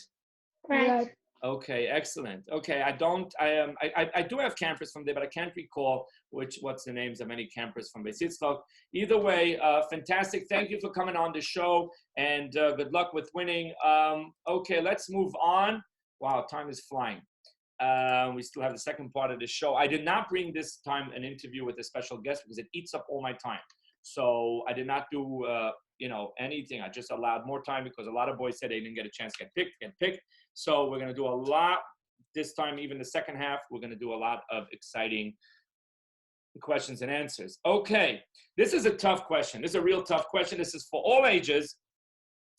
L: Right.
A: Okay, excellent. Okay, I do have campers from there, but I can't recall what's the names of any campers from Beis Yitzchak. Either way, fantastic. Thank you for coming on the show, and good luck with winning. Okay, let's move on. Wow, time is flying. We still have the second part of the show. I did not bring this time an interview with a special guest because it eats up all my time. So I did not do anything. I just allowed more time because a lot of boys said they didn't get a chance to get picked. So we're going to do a lot this time, even the second half. We're going to do a lot of exciting questions and answers. Okay, this is a tough question. This is a real tough question. This is for all ages,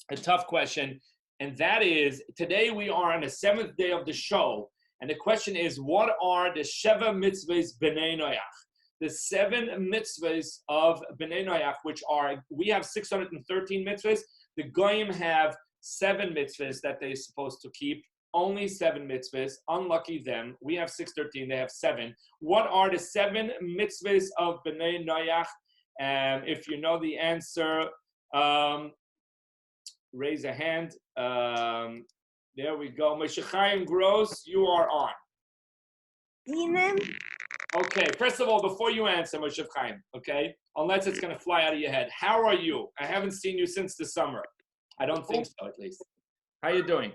A: a tough question. And that is, today we are on the 7th day of the show. And the question is, what are the Sheva mitzvahs b'nei Noach? The 7 mitzvahs of B'nai Noach, which are, we have 613 mitzvahs. The Goyim have 7 mitzvahs that they're supposed to keep. Only 7 mitzvahs. Unlucky them. We have 613. They have 7. What are the 7 mitzvahs of B'nai Noach? If you know the answer, raise a hand. There we go. Moshe Chaim Gross, you are on. Okay, first of all, before you answer, Moshe Chaim, okay, unless it's going to fly out of your head, how are you? I haven't seen you since the summer. I don't think so, at least. How are you doing?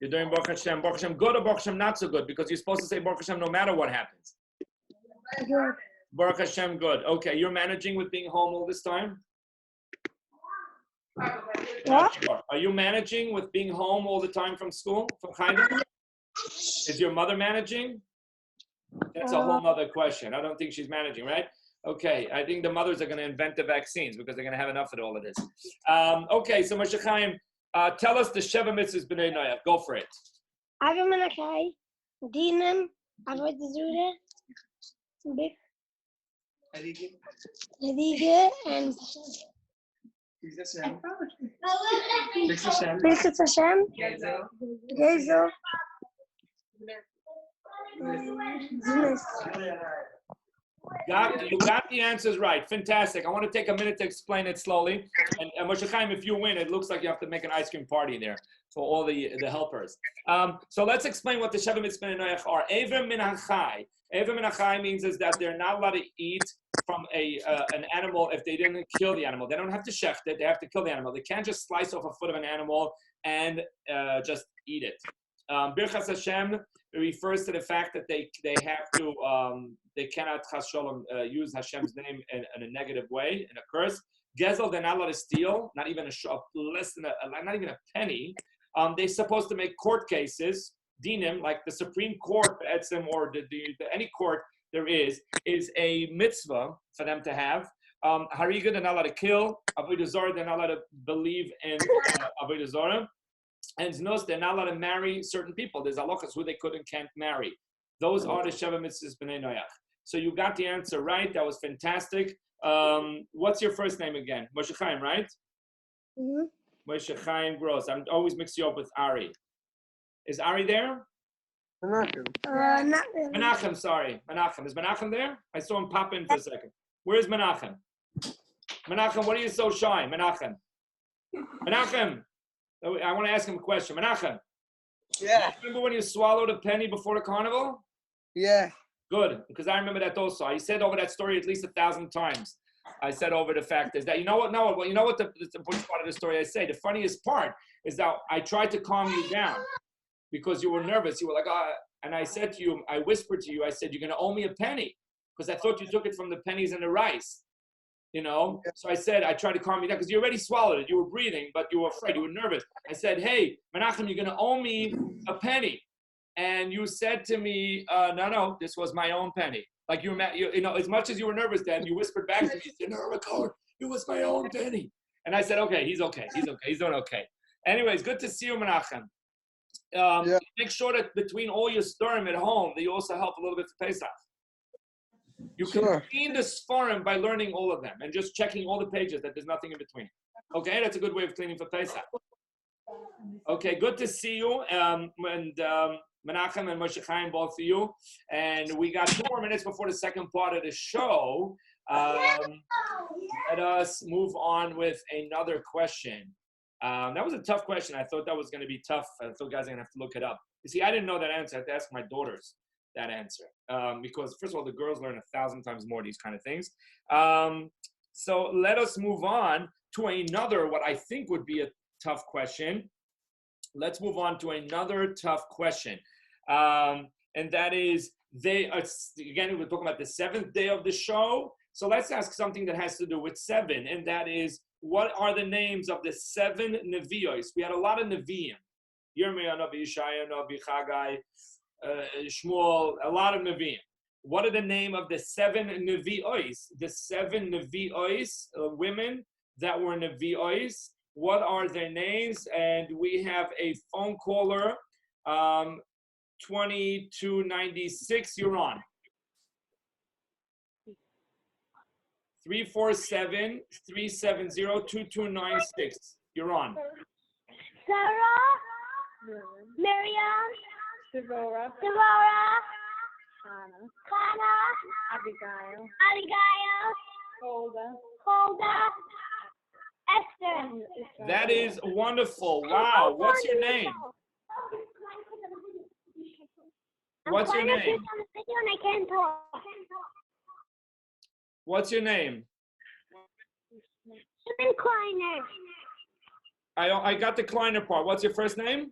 A: You're doing Baruch Hashem. Baruch Hashem good or Baruch Hashem not so good? Because you're supposed to say Baruch Hashem no matter what happens. Baruch Hashem good. Okay, you're managing with being home all this time? Not sure. Are you managing with being home all the time from school, from Chayda? Is your mother managing? That's a whole nother question. I don't think she's managing, right? Okay, I think the mothers are going to invent the vaccines because they're going to have enough of all of this. Okay, so Moshe Chaim, tell us the Sheva Mitzvahs B'nai Noach. Go for it.
N: Ave Menachai, Dinam, Avoid Zure, Big Hadige, and Birkat Hashem, Gezel,
A: You got the answers right. Fantastic. I want to take a minute to explain it slowly. And Moshe Chaim, if you win, it looks like you have to make an ice cream party there for all the helpers. So let's explain what the Sheva Mitzvah Noach are. Ever min hachai. Ever min hachai means is that they're not allowed to eat from an animal if they didn't kill the animal. They don't have to shecht it. They have to kill the animal. They can't just slice off a foot of an animal and just eat it. Birchas Hashem refers to the fact that they have to they cannot chas shalom use Hashem's name in a negative way, in a curse. Gezel, they're not allowed to steal, not even not even a penny. They're supposed to make court cases, dinim, like the Supreme Court, etzem, or any court there is a mitzvah for them to have. Hariga, they're not allowed to kill. Avodah Zarah, they're not allowed to believe in Avodah Zarah. And Znos, they're not allowed to marry certain people. There's halachas who they could and can't marry. Those are the Sheva Mitzvahs B'nai Noach. So you got the answer right. That was fantastic. What's your first name again? Moshe Chaim, right? Mm-hmm. Moshe Chaim Gross. I'm always mixing you up with Ari. Is Ari there?
N: Menachem. Not really.
A: Menachem, sorry. Menachem. Is Menachem there? I saw him pop in for a second. Where's Menachem? Menachem, what are you so shy? Menachem. Menachem. I want to ask him a question. Menachem.
O: Yeah.
A: Remember when you swallowed a penny before the carnival?
O: Yeah.
A: Good, because I remember that also. I said over that story at least 1,000 times. I said over the fact is that, you know what, Noah, well, you know what the part of the story I say? The funniest part is that I tried to calm you down because you were nervous. You were like, and I said to you, I whispered to you, I said, you're going to owe me a penny because I thought you took it from the pennies and the rice. You know, so I said, I tried to calm you down because you already swallowed it. You were breathing, but you were afraid. You were nervous. I said, hey, Menachem, you're going to owe me a penny. And you said to me, no, this was my own penny. Like you know, as much as you were nervous then, you whispered back to me, you said, no, record, it was my own penny. And I said, okay, he's okay. He's okay. He's doing okay. Anyways, good to see you, Menachem. Make sure that between all your sturm at home, that you also help a little bit for Pesach. You can clean the Sfarim by learning all of them and just checking all the pages that there's nothing in between. Okay, that's a good way of cleaning for Pesach. Okay, good to see you. And Menachem and Moshe Chaim, both of you. And we got 2 more minutes before the second part of the show. Let us move on with another question. That was a tough question. I thought that was going to be tough. I thought guys are going to have to look it up. You see, I didn't know that answer. I had to ask my daughters that answer. Because first of all, the girls learn 1,000 times more these kind of things. So let us move on to another, what I think would be a tough question. Let's move on to another tough question. And that is, again, we're talking about the 7th day of the show. So let's ask something that has to do with 7. And that is, what are the names of the 7 Nevios? We had a lot of Neviim. Yirmiyah Navi, Yeshaya Navi, Chagai, Shmuel, a lot of Nevi'im. What are the name of the 7 Nevi'os? The 7 Nevi'os, women that were Nevi'os. What are their names? And we have a phone caller, 2296. You're on. 347-370-2296. You're on.
N: Sarah, Miriam, Devorah, Hannah, Abigail, Huldah, Esther.
A: That is wonderful. Wow. What's your name? What's your name? What's your name?
N: Shimon Kleiner.
A: I got the Kleiner part. What's your first name?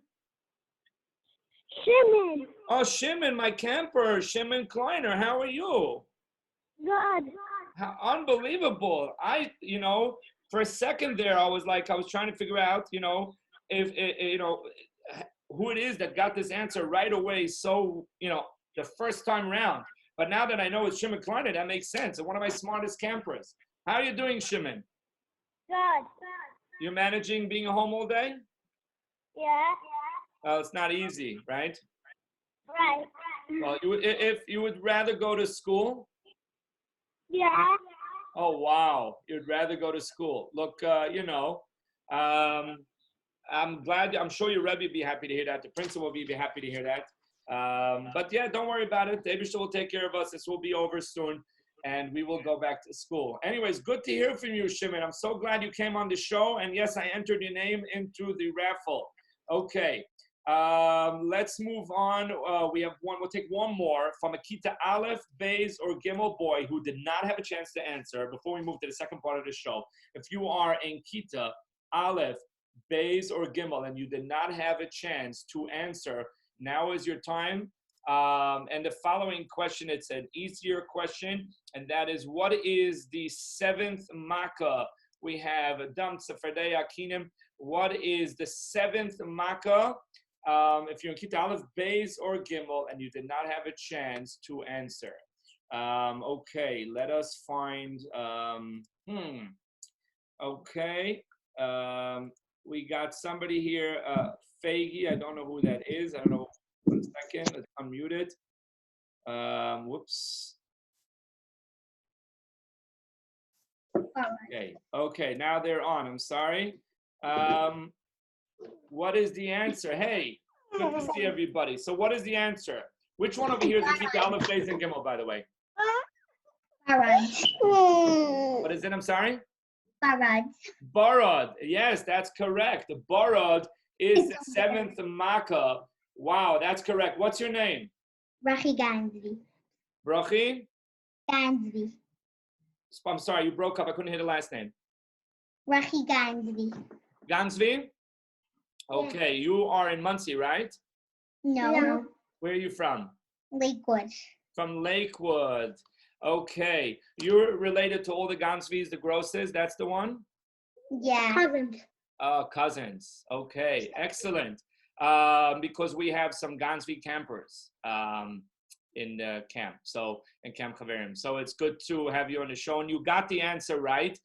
N: Shimon.
A: Oh, Shimon, my camper. Shimon Kleiner. How are you?
N: Good.
A: Unbelievable. For a second there, I was trying to figure out, if who it is that got this answer right away. So, the first time around. But now that I know it's Shimon Kleiner, that makes sense. And one of my smartest campers. How are you doing, Shimon?
N: Good.
A: You're managing being home all day?
N: Yeah.
A: Well, it's not easy, right?
N: Right.
A: Well, if you would rather go to school?
N: Yeah.
A: Oh, wow. You'd rather go to school. Look, I'm glad, I'm sure your Rebbe will be happy to hear that. The principal will be happy to hear that. But yeah, don't worry about it. The Eibishter will take care of us. This will be over soon, and we will go back to school. Anyways, good to hear from you, Shimon. I'm so glad you came on the show. And yes, I entered your name into the raffle. Okay. Let's move on. We'll take one more from a Kita Aleph, Beis, or Gimel boy who did not have a chance to answer before we move to the second part of the show. If you are in Kita Aleph, Beis, or Gimel and you did not have a chance to answer, now is your time. And the following question, it's an easier question, and that is, what is the seventh Makkah? We have Dam Tzefardei Akinim. What is the seventh Makkah? If you're in Kita Aleph, Beis, or Gimel, and you did not have a chance to answer. Okay, let us find, okay. We got somebody here, Fagi, I don't know who that is. I don't know, 1 second, let's unmute it. Whoops. Okay, now they're on, I'm sorry. What is the answer? Hey, good to see everybody. So what is the answer? Which one over here is the Kita Aleph, Beis, and Gimel, by the way?
L: Barad.
A: What is it? I'm sorry?
L: Barad.
A: Barad. Yes, that's correct. Barad is the seventh Makkah. Wow, that's correct. What's your name?
L: Brachi Gansvi.
A: Brachi?
L: Gansvi.
A: I'm sorry, you broke up. I couldn't hear the last name.
L: Brachi Gansvi.
A: Gansvi? Okay, you are in Muncie, right?
L: No.
A: Where are you from?
L: Lakewood.
A: From Lakewood. Okay. You're related to all the Gansvis, the Grosses, that's the one?
L: Yeah. Cousins.
A: Cousins. Okay, excellent. Because we have some Gansvi campers in the camp, so in Camp Chaverim. So it's good to have you on the show, and you got the answer right.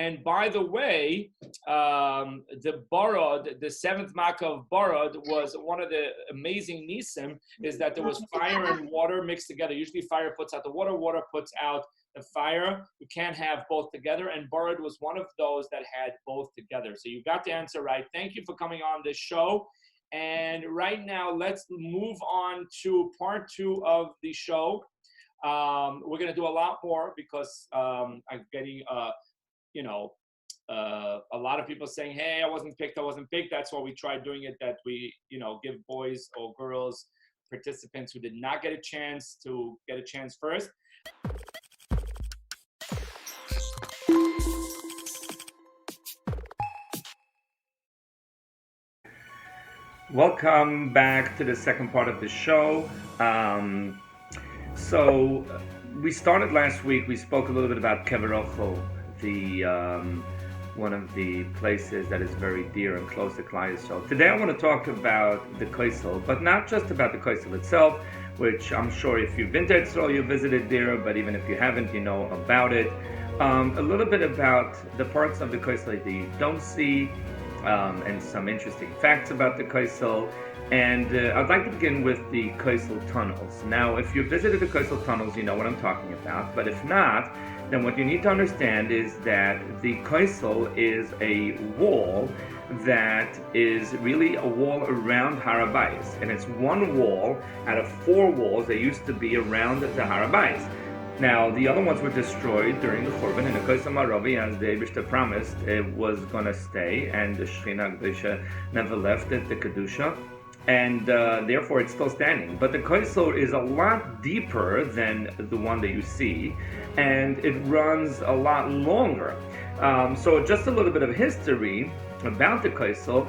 A: And by the way, the Barad, the seventh Makkah of Barad, was one of the amazing nisim, is that there was fire and water mixed together. Usually fire puts out the water, water puts out the fire. You can't have both together, and Barad was one of those that had both together. So you got the answer right. Thank you for coming on this show. And right now, let's move on to part 2 of the show. We're going to do a lot more because I'm getting... a lot of people saying, hey, I wasn't picked. That's why we tried doing it, that we, give boys or girls, participants who did not get a chance to get a chance first. Welcome back to the second part of the show. So we started last week, we spoke a little bit about Keverocho, the one of the places that is very dear and close to Klal Yisrael. Today I want to talk about the Koisel, but not just about the Koisel itself, which I'm sure if you've been to Israel, you visited there, but even if you haven't, you know about it. A little bit about the parts of the Koisel that you don't see, and some interesting facts about the Koisel. And I'd like to begin with the Koisel tunnels. Now, if you visited the Koisel tunnels, you know what I'm talking about, but if not, then what you need to understand is that the Koisel is a wall that is really a wall around Har HaBayis, and it's one wall out of 4 walls that used to be around the Har HaBayis. Now, the other ones were destroyed during the Churban, and the Koisel Maravi, as the Eibishter promised, it was going to stay, and the Shechina Kedusha never left it, the Kedusha. And therefore it's still standing. But the Koisel is a lot deeper than the one that you see, and it runs a lot longer. So just a little bit of history about the Koisel.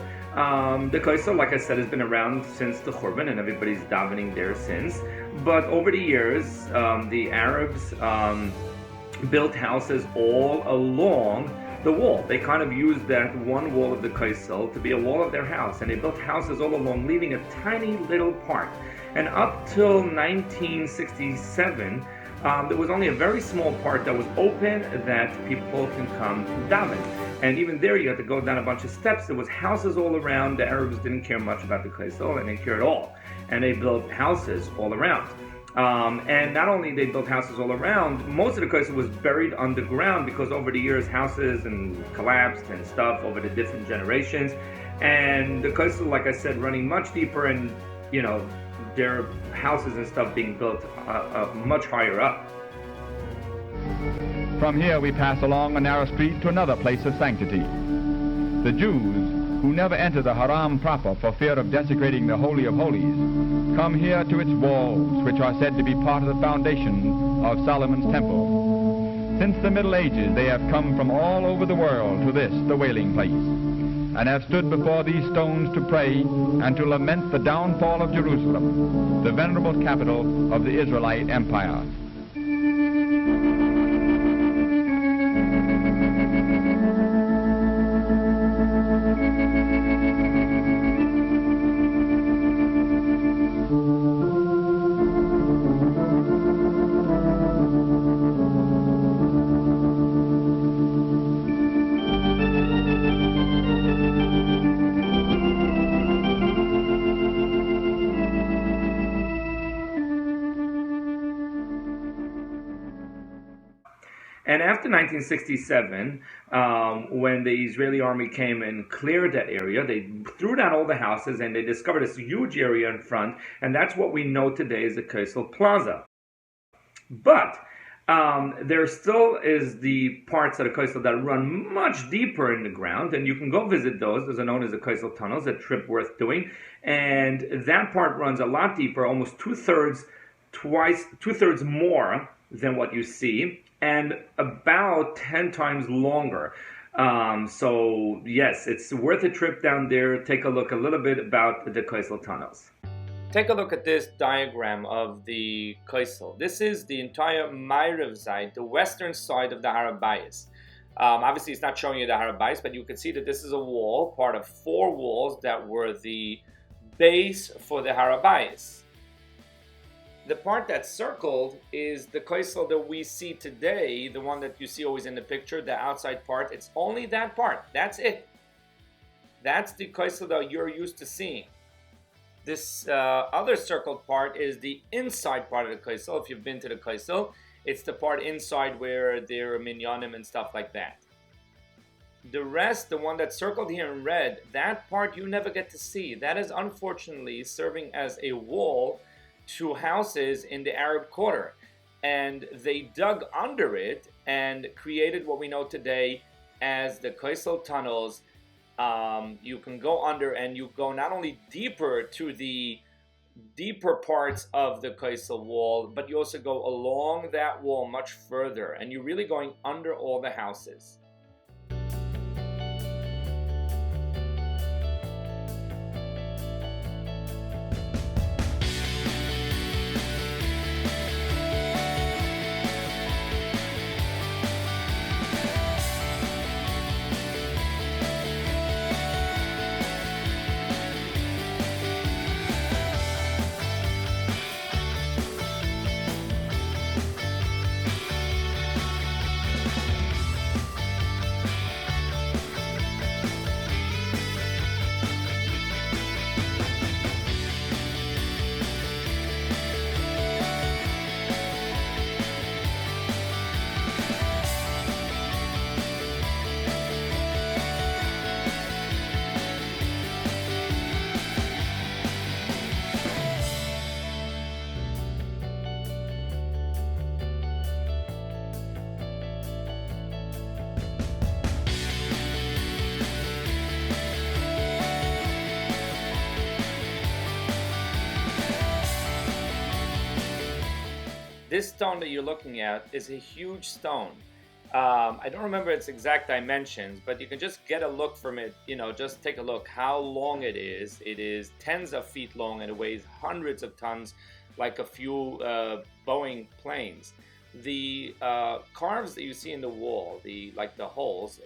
A: The Koisel, like I said, has been around since the Churban, and everybody's davening there since. But over the years, the Arabs built houses all along the wall. They kind of used that one wall of the Kaisel to be a wall of their house, and they built houses all along, leaving a tiny little part. And up till 1967, there was only a very small part that was open that people can come daven. And even there, you had to go down a bunch of steps. There was houses all around. The Arabs didn't care much about the Kaisel, and they cared at all. And they built houses all around. And not only they built houses all around, most of the Kaisel was buried underground because over the years, houses and collapsed and stuff over the different generations. And the Kaisel, like I said, running much deeper, and their houses and stuff being built much higher up.
P: From here we pass along a narrow street to another place of sanctity. The Jews, who never enter the Haram proper for fear of desecrating the Holy of Holies, come here to its walls, which are said to be part of the foundation of Solomon's temple. Since the Middle Ages they have come from all over the world to this, the wailing place, and have stood before these stones to pray and to lament the downfall of Jerusalem, the venerable capital of the Israelite Empire.
A: And after 1967, when the Israeli army came and cleared that area, they threw down all the houses and they discovered this huge area in front, and that's what we know today as the Kaisel Plaza. But there still is the parts of the Kaisel that run much deeper in the ground, and you can go visit those. Those are known as the Kaisel tunnels, a trip worth doing. And that part runs a lot deeper, almost two-thirds more than what you see, and about 10 times longer. So yes, it's worth a trip down there. Take a look a little bit about the Kaisel tunnels. Take a look at this diagram of the Kaisel. This is the entire Ma'ariv side, the western side of the Harabayis. Obviously, it's not showing you the Harabayis, but you can see that this is a wall, part of 4 walls that were the base for the Harabayis. The part that's circled is the Kaisel that we see today, the one that you see always in the picture, the outside part. It's only that part. That's it. That's the Kaisel that you're used to seeing. This other circled part is the inside part of the Kaisel. If you've been to the Kaisel, it's the part inside where there are minyanim and stuff like that. The rest, the one that's circled here in red, that part you never get to see. That is unfortunately serving as a wall to houses in the Arab quarter, and they dug under it and created what we know today as the Kaisel tunnels. You can go under and you go not only deeper to the deeper parts of the Kaisel wall, but you also go along that wall much further, and you're really going under all the houses. This stone that you're looking at is a huge stone. I don't remember its exact dimensions, but you can just get a look from it, just take a look how long it is. It is tens of feet long and it weighs hundreds of tons, like a few Boeing planes. The carves that you see in the wall, the holes,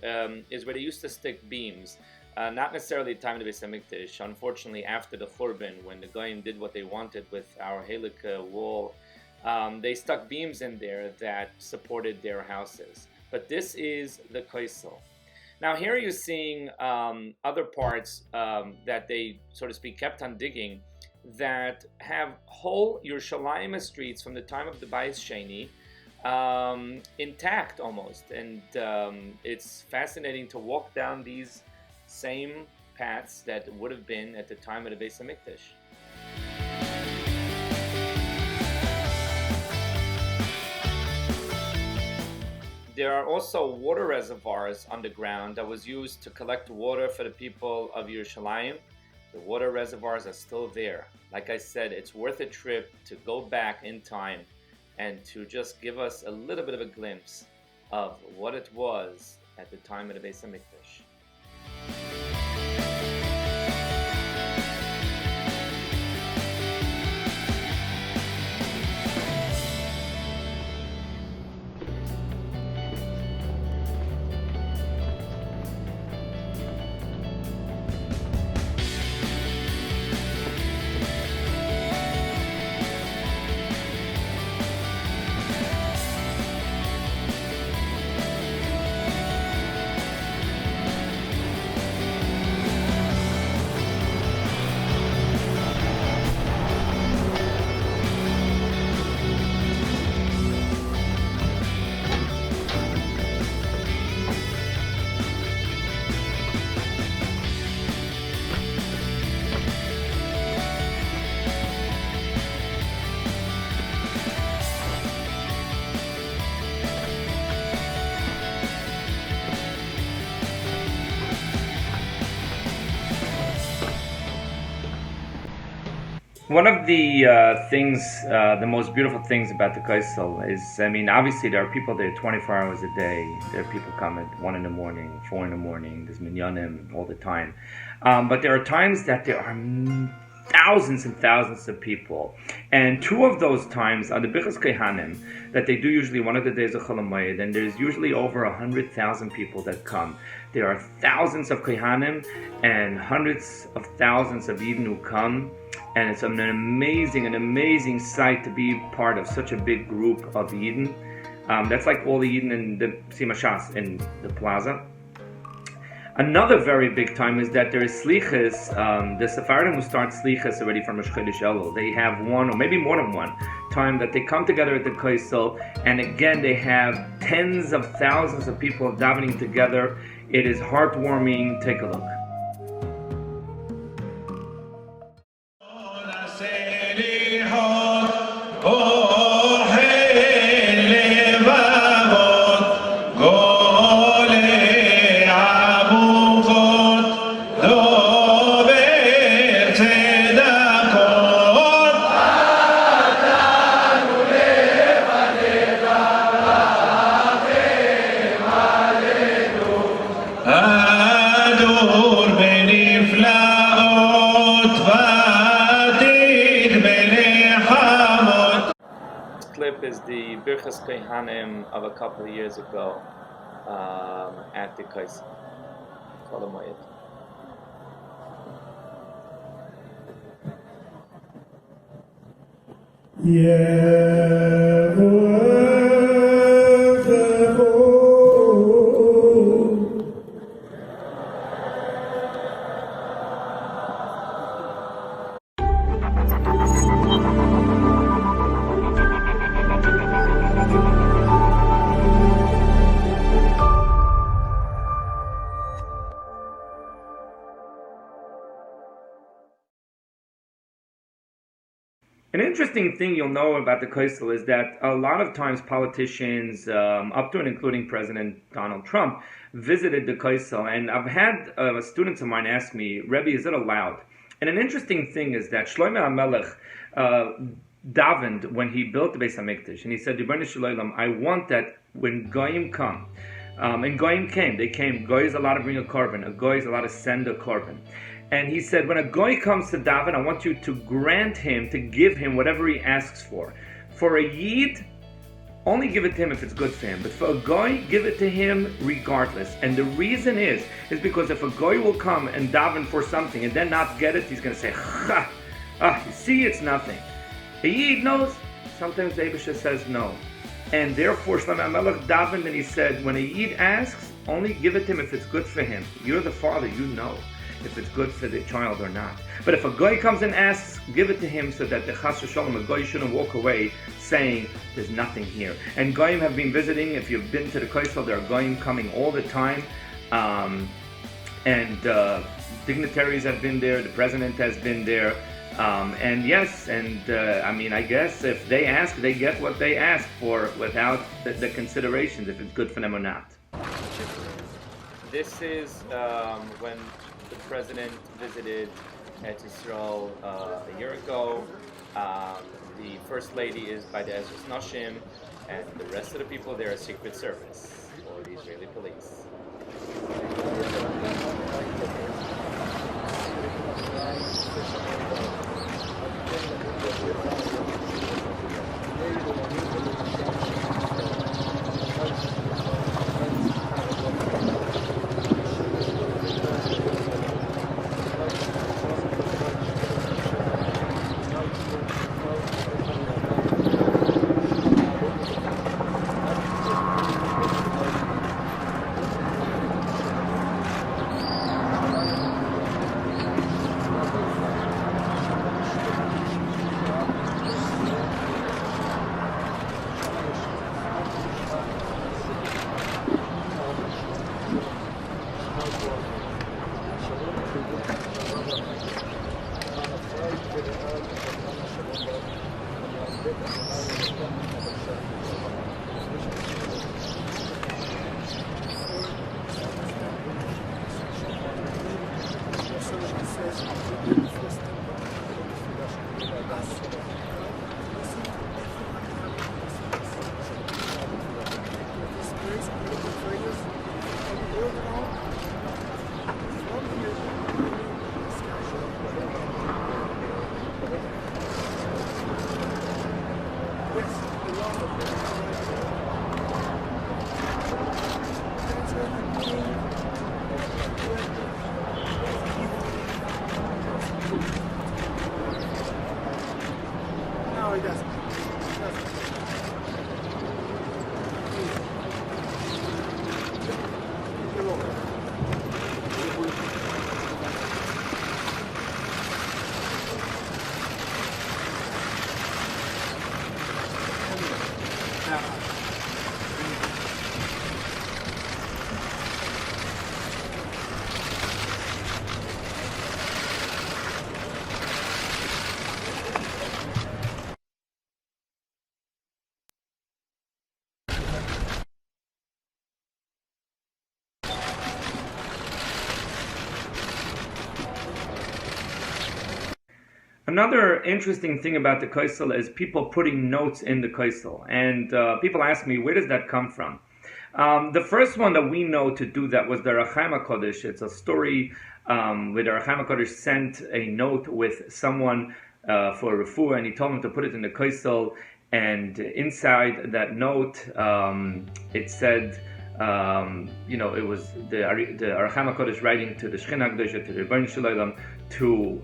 A: is where they used to stick beams. Not necessarily at the time of the Beis Hamikdash. Unfortunately, after the Churban, when the Goyim did what they wanted with our Halik wall, they stuck beams in there that supported their houses. But this is the Kaisel. Now here you're seeing other parts that they, so to speak, kept on digging that have whole Yerushalayim streets from the time of the Bayis Sheni intact almost. And it's fascinating to walk down these same paths that would have been at the time of the Beis Hamikdash. There are also water reservoirs underground that was used to collect water for the people of Yerushalayim. The water reservoirs are still there. Like I said, it's worth a trip to go back in time and to just give us a little bit of a glimpse of what it was at the time of the Beis Hamikdash. One of the the most beautiful things about the Kaisel is, obviously there are people there 24 hours a day. There are people come at 1 in the morning, 4 in the morning. There's minyanim all the time. But there are times that there are thousands and thousands of people. And two of those times are the Birchas Kohanim, that they do usually one of the days of Chol HaMoed, and there's usually over 100,000 people that come. There are thousands of Kohanim and hundreds of thousands of Yidden who come. And it's an amazing sight to be part of such a big group of Yidden. That's like all the Yidden in the Sima Shas in the plaza. Another very big time is that there is Slichas. The Sephardim who start Slichas already from Rosh Chodesh Elul. They have one or maybe more than one time that they come together at the Kaisel, and again they have tens of thousands of people davening together. It is heartwarming. Take a look. Is the Birchas Kohanim of a couple of years ago at the Kaisel. Chol HaMoed. An interesting thing you'll know about the Kaisel is that a lot of times politicians, up to and including President Donald Trump, visited the Kaisel. And I've had students of mine ask me, Rebbe, is it allowed? And an interesting thing is that Shlomo HaMelech davened when he built the Beis HaMikdash. And he said, Ribono Shel Olam, I want that when Goyim come, and Goyim came, they came. Goy is allowed to bring a korban. A Goy is allowed to send a korban. And he said, when a Goy comes to daven, I want you to grant him, to give him whatever he asks for. For a Yid, only give it to him if it's good for him. But for a goy, give it to him regardless. And the reason is because if a goy will come and daven for something and then not get it, he's going to say, you see, it's nothing. A Yid knows. Sometimes the Eibusha says no. And therefore, Shlomo HaMelech davened and he said, when a Yid asks, only give it to him if it's good for him. You're the father, you know if it's good for the child or not. But if a goy comes and asks, give it to him so that the chas v'sholom, a goy shouldn't walk away saying there's nothing here. And goyim have been visiting. If you've been to the Kosel, there are goyim coming all the time. Dignitaries have been there. The president has been there. I guess if they ask, they get what they ask for without the considerations if it's good for them or not. This is when the president visited Israel a year ago. The first lady is by the Ezras Noshim, and the rest of the people there are Secret Service or the Israeli police. Another interesting thing about the Kosel is people putting notes in the Kosel. And people ask me, where does that come from? The first one that we know to do that was the Rachaim HaKodesh. It's a story where the Rachaim HaKodesh sent a note with someone for refuah, and he told him to put it in the Kosel. And inside that note, it said, it was the Rachaim HaKodesh writing to the Shechina Kedusha, to the Rebbeinu Shalom, to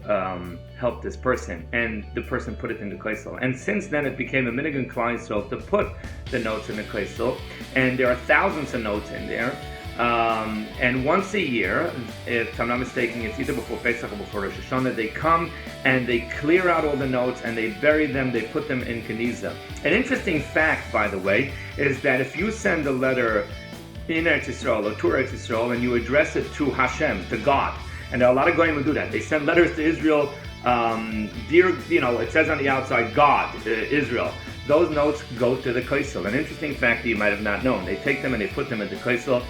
A: help this person, and the person put it in the Kosel. And since then, it became a minhag in Klal Yisrael to put the notes in the Kosel, and there are thousands of notes in there. And once a year, if I'm not mistaken, it's either before Pesach or before Rosh Hashanah, they come and they clear out all the notes and they bury them, they put them in Keniza. An interesting fact, by the way, is that if you send a letter in Eretz Yisrael or to Eretz Yisrael and you address it to Hashem, to God, and there are a lot of goyim who do that. They send letters to Israel, dear, it says on the outside, God, Israel. Those notes go to the Kosel. An interesting fact that you might have not known. They take them and they put them in the Kosel.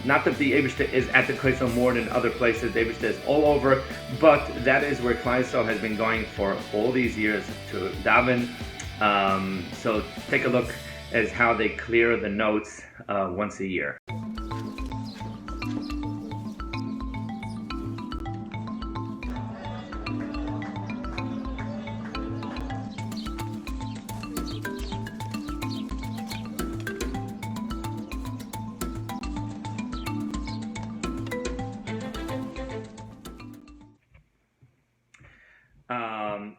A: Not that the Eibishter is at the Kosel more than other places. The Eibishter is all over, but that is where Klal Yisrael has been going for all these years to daven. So take a look as how they clear the notes once a year.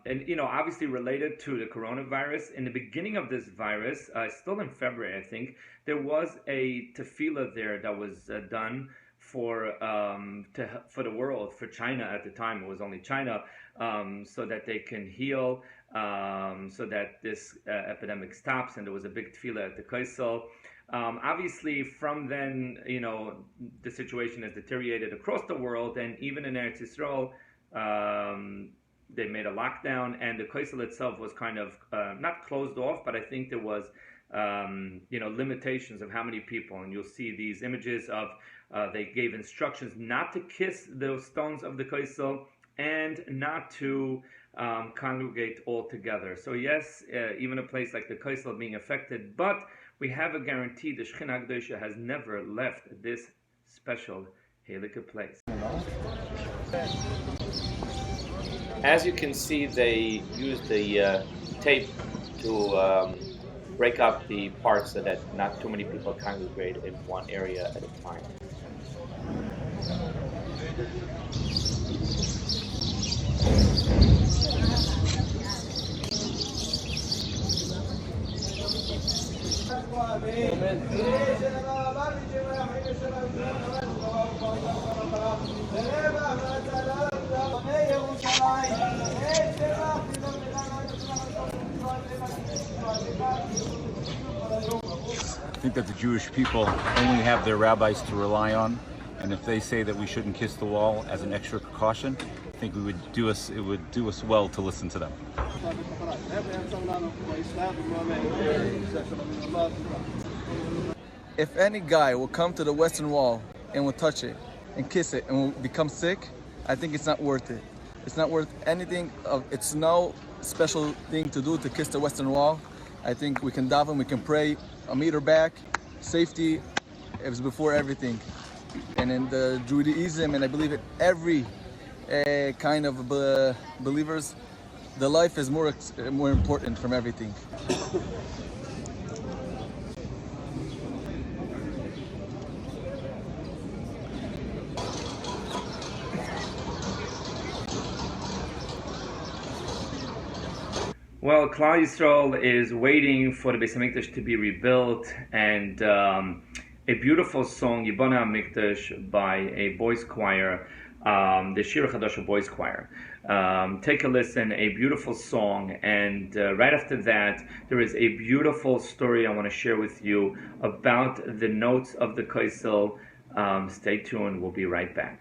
A: And obviously related to the coronavirus, in the beginning of this virus, still in February, I think, there was a tefillah there that was done for the world, for China at the time. It was only China, so that they can heal, so that this epidemic stops. And there was a big tefillah at the Kaisel. Obviously, from then, the situation has deteriorated across the world, and even in Eretz Yisrael, they made a lockdown, and the Kaisel itself was kind of not closed off, but I think there was limitations of how many people. And you'll see these images of they gave instructions not to kiss the stones of the Kaisel and not to congregate all together. So yes, even a place like the Kaisel being affected, but we have a guarantee the Shekhinah HaKadoshah has never left this special Halakha place. As you can see, they used the tape to break up the parts so that not too many people congregate in one area at a time.
Q: I think that the Jewish people only have their rabbis to rely on, and if they say that we shouldn't kiss the wall as an extra precaution, I think it would do us well to listen to them.
O: If any guy will come to the Western Wall and will touch it and kiss it and will become sick, I think it's not worth it. It's not worth anything. It's no special thing to do to kiss the Western Wall. I think we can daven, we can pray a meter back. Safety is before everything. And in the Judaism, and I believe in every kind of believers, the life is more important from everything.
A: Well, Klal Yisrael is waiting for the Beis HaMikdash to be rebuilt, and a beautiful song, Yibona HaMikdash, by a boys choir, the Shir Chadasha boys choir. Take a listen, a beautiful song, and right after that, there is a beautiful story I want to share with you about the notes of the Kaisel. Stay tuned, we'll be right back.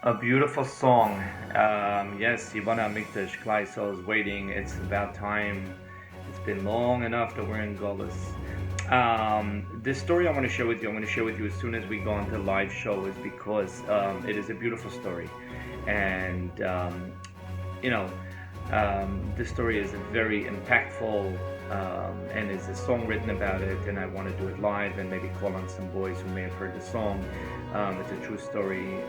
R: A beautiful song. Yes, Yvonne Mikdash Kleisel is waiting. It's about time. It's been long enough that we're in Golis. This story I want to share with you, I'm going to share with you as soon as we go on to live show, is because it is a beautiful story. And, this story is very impactful, and there's a song written about it, and I want to do it live and maybe call on some boys who may have heard the song. It's a true story.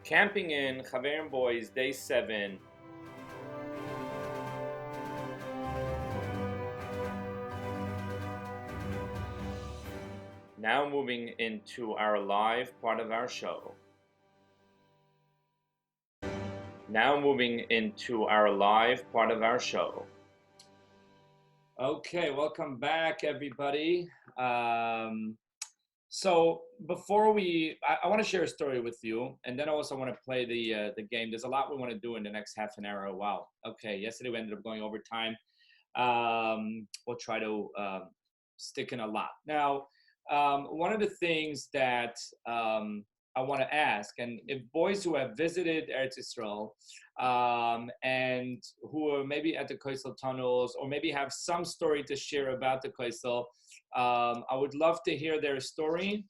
A: Camping in Chaverimboyz, day 7. Now moving into our live part of our show. Okay, welcome back, everybody. So before I want to share a story with you, and then I also want to play the game. There's a lot we want to do in the next half an hour. Wow. Okay, yesterday we ended up going over time. We'll try to stick in a lot. Now, one of the things that I want to ask, and if boys who have visited Eretz Yisrael and who are maybe at the Koisel tunnels, or maybe have some story to share about the Koisel, I would love to hear their story.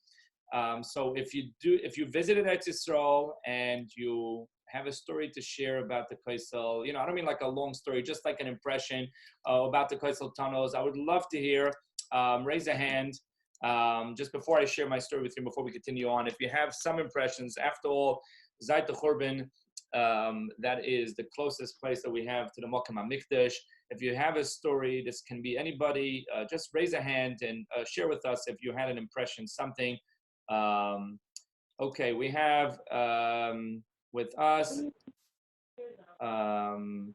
A: So if you visited Eretz Yisrael and you have a story to share about the Koisel, I don't mean like a long story, just like an impression about the Koisel tunnels, I would love to hear. Raise a hand. Just before I share my story with you, before we continue on, if you have some impressions. After all, Zayt Churban, that is the closest place that we have to the Mokem HaMikdash. If you have a story, this can be anybody, just raise a hand and share with us if you had an impression, something. Okay, we have with us one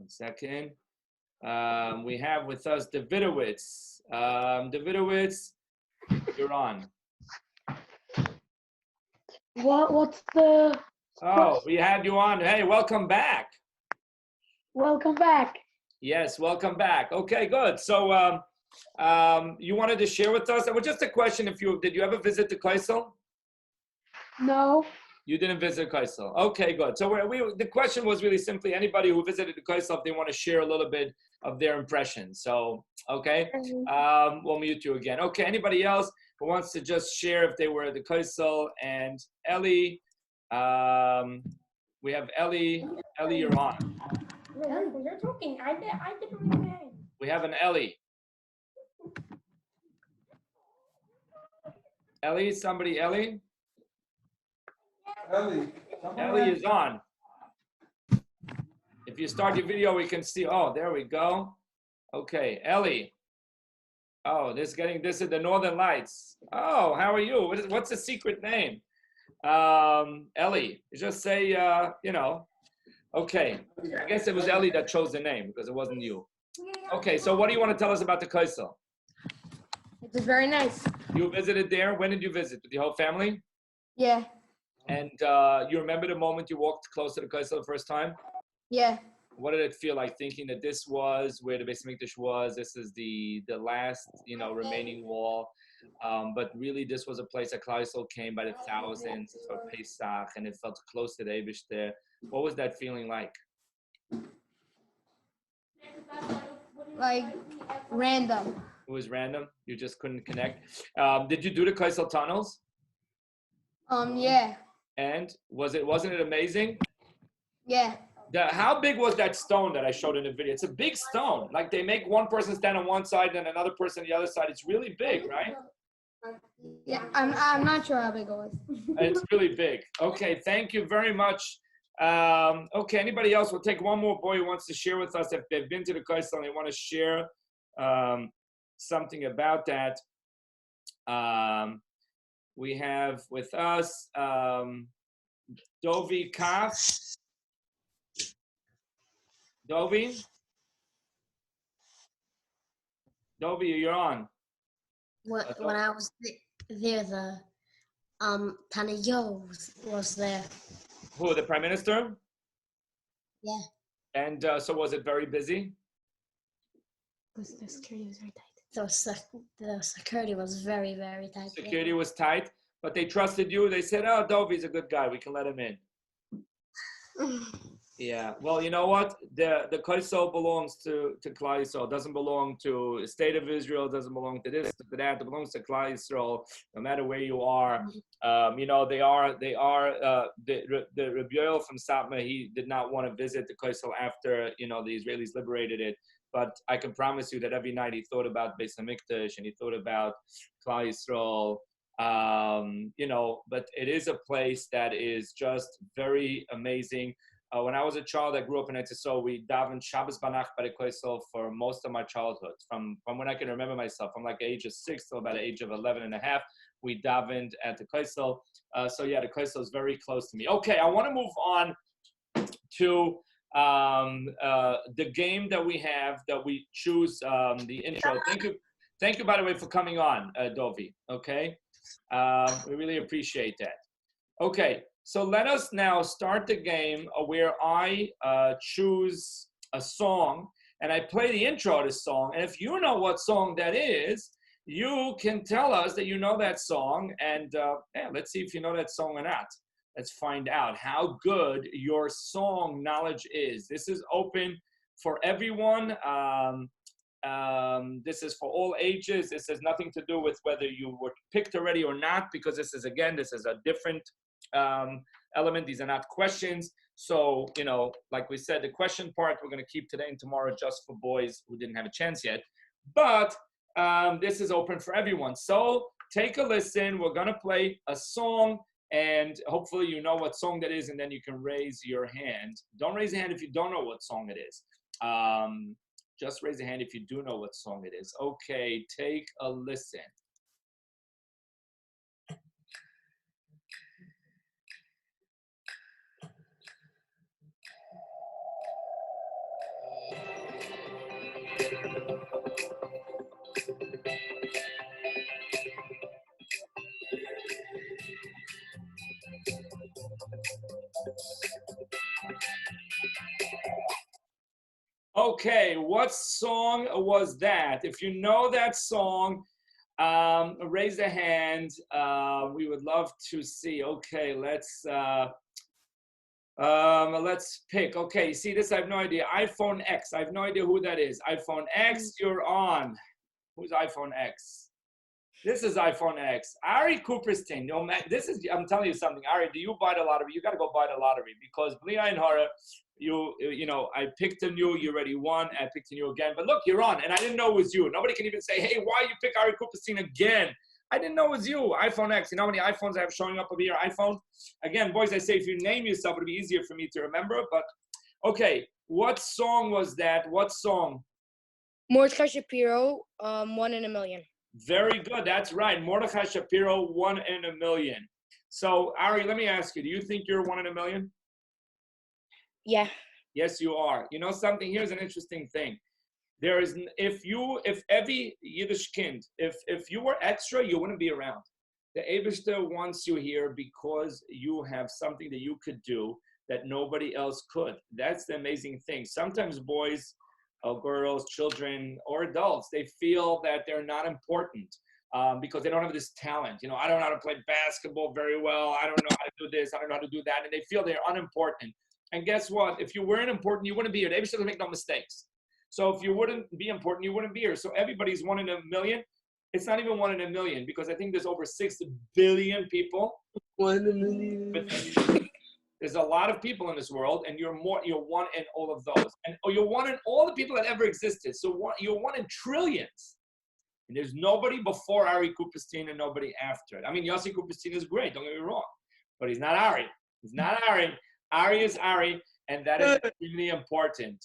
A: second. We have with us Davidowitz. Davidowitz, you're on.
M: What's the...
A: Oh, we had you on. Hey, welcome back.
M: Welcome back.
A: Yes, welcome back. Okay, good. So you wanted to share with us? It was just a question. Did you ever visit the Koisel?
M: No.
A: You didn't visit Koisel. Okay, good. So the question was really simply anybody who visited the Koisel, if they want to share a little bit of their impressions. So, okay, we'll mute you again. Okay, anybody else who wants to just share if they were at the Koisel? And Ellie, we have Ellie. Ellie, you're on.
K: You're talking. I didn't really know.
A: We have an Ellie. Ellie, somebody, Ellie? Ellie is on. If you start your video, we can see. Oh, there we go. Okay, Ellie. Oh, this is the Northern Lights. Oh, how are you? What's the secret name? Ellie. You just say, Okay. I guess it was Ellie that chose the name because it wasn't you. Okay, so what do you want to tell us about the Koisel?
K: It was very nice.
A: You visited there? When did you visit? With your whole family?
K: Yeah.
A: And you remember the moment you walked close to the Koisel the first time?
K: Yeah.
A: What did it feel like thinking that this was where the Beis Hamikdash was? This is the last, remaining wall. But really, this was a place that Klal Yisrael came by the thousands for Pesach, and it felt close to the Eibush there. What was that feeling like?
K: Like random.
A: It was random. You just couldn't connect. Did you do the Koisel tunnels?
K: Yeah.
A: And wasn't it amazing?
K: Yeah.
A: How big was that stone that I showed in the video? It's a big stone. Like they make one person stand on one side and another person on the other side. It's really big, right?
K: Yeah, I'm not sure how big it was.
A: It's really big. Okay, thank you very much. Okay, anybody else? We'll take one more boy who wants to share with us if they've been to the Koisel and they want to share something about that. We have with us Dovi Kaf. Dovi, you're on.
S: When I was there, Tanayo was there.
A: Who, the Prime Minister?
S: Yeah.
A: And so was it very busy?
S: Because the security was very tight. The security was very, very tight.
A: Security was tight, but they trusted you. They said, oh, Dovi's a good guy. We can let him in. Yeah. Well, you know what? The Kosel belongs to Klal Yisrael. It doesn't belong to the state of Israel. It doesn't belong to this, to that. It belongs to Klal Yisrael. No matter where you are, you know they are. The Rabbi Yoel from Satmar, he did not want to visit the Kosel after the Israelis liberated it. But I can promise you that every night he thought about Beis Hamikdash and he thought about Klal Yisrael. But it is a place that is just very amazing. When I was a child, I grew up in Eretz Yisrael. We davened Shabbos Banach by the Kosel for most of my childhood. From when I can remember myself, from like the age of 6 till about the age of 11 and a half, we davened at the Kosel. So yeah, the Kosel is very close to me. Okay, I want to move on to the game that we have, that we choose the intro. Thank you, by the way, for coming on, Dovi. Okay, we really appreciate that. Okay, so let us now start the game where I choose a song and I play the intro to the song. And if you know what song that is, you can tell us that you know that song. And let's see if you know that song or not. Let's find out how good your song knowledge is. This is open for everyone. This is for all ages. This has nothing to do with whether you were picked already or not, because this is a different element. These are not questions. So, like we said, the question part we're going to keep today and tomorrow just for boys who didn't have a chance yet. But this is open for everyone. So take a listen. We're going to play a song. And hopefully you know what song that is, and then you can raise your hand. Don't raise your hand if you don't know what song it is. Just raise your hand if you do know what song it is. Okay, take a listen. Okay, what song was that? If you know that song, raise a hand. We would love to see. Okay, let's pick. Okay, see this? I have no idea. iPhone X. I have no idea who that is. iPhone X, you're on. Who's iPhone X? This is iPhone X. Ari Cooperstein. I'm telling you something. Ari, do you buy the lottery? You got to go buy the lottery, because Bli Ayin Hara, I picked on you. You already won. I picked on you again. But look, you're on, and I didn't know it was you. Nobody can even say, hey, why you pick Ari Cooperstein again? I didn't know it was you. iPhone X. You know how many iPhones I have showing up over here? iPhone. Again, boys, I say if you name yourself, it'll be easier for me to remember. But okay, what song was that? What song?
K: Mordechai Shapiro, 1 in a Million.
A: Very good. That's right. Mordechai Shapiro, 1 in a Million. So, Ari, let me ask you, do you think you're 1 in a million?
K: Yeah.
A: Yes, you are. You know something? Here's an interesting thing. There is, if every Yiddish kind, if you were extra, you wouldn't be around. The Eibishter wants you here because you have something that you could do that nobody else could. That's the amazing thing. Sometimes boys, girls, children, or adults, they feel that they're not important because they don't have this talent. I don't know how to play basketball very well. I don't know how to do this. I don't know how to do that. And they feel they're unimportant. And guess what? If you weren't important, you wouldn't be here. They doesn't make no mistakes. So if you wouldn't be important, you wouldn't be here. So everybody's 1 in a million. It's not even 1 in a million, because I think there's over 6 billion people. 1 in a million. There's a lot of people in this world, and you're 1 in all of those. And you're 1 in all the people that ever existed. So you're 1 in trillions. And there's nobody before Ari Cooperstein and nobody after it. I mean, Yossi Cooperstein is great, don't get me wrong. But he's not Ari. He's not Ari. Ari is Ari, and that is extremely important.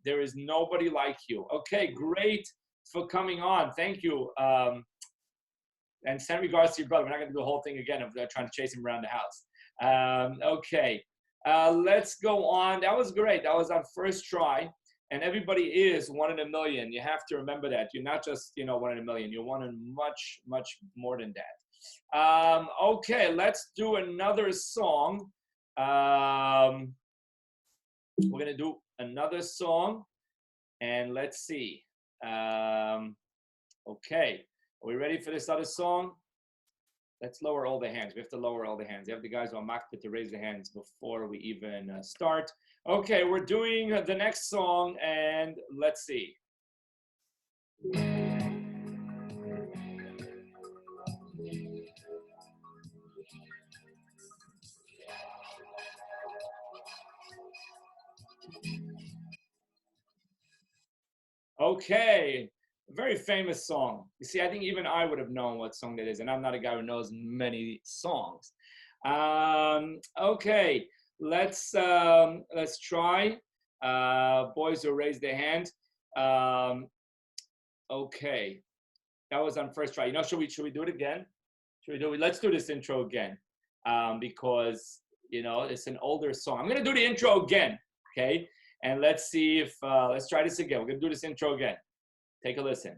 A: There is nobody like you. Okay, great for coming on. Thank you. And send regards to your brother. We're not going to do the whole thing again of trying to chase him around the house. Okay, let's go on. That was great. That was our first try, and everybody is 1 in a million. You have to remember that. You're not just 1 in a million. You're 1 in much, much more than that. Okay, let's do another song. We're gonna do another song, and let's see. Okay, are we ready for this other song? Let's lower all the hands. We have to lower all the hands. You have the guys who are makpid to raise their hands before we even start. Okay, we're doing the next song, and let's see. Okay, a very famous song. You see, I think even I would have known what song that is, and I'm not a guy who knows many songs. Okay, let's try. Boys who raise their hand. Okay, that was on first try. You know, should we do it again? Let's do this intro again, because you know it's an older song. I'm gonna do the intro again. Okay. And let's see if, let's try this again. We're gonna do this intro again. Take a listen.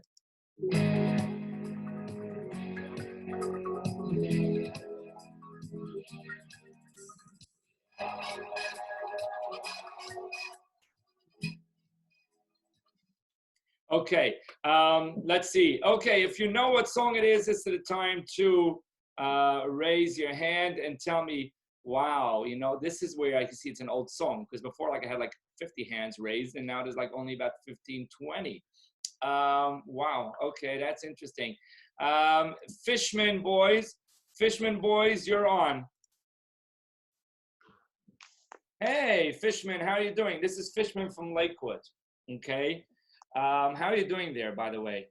A: Okay, let's see. Okay, if you know what song it is, it's the time to raise your hand and tell me, wow, you know, this is where I can see it's an old song, because before, like, I had like 50 hands raised, and now there's like only about 15, 20. Wow, okay, that's interesting. Fishman Boys, you're on. Hey, Fishman, how are you doing? This is Fishman from Lakewood, okay? How are you doing there, by the way?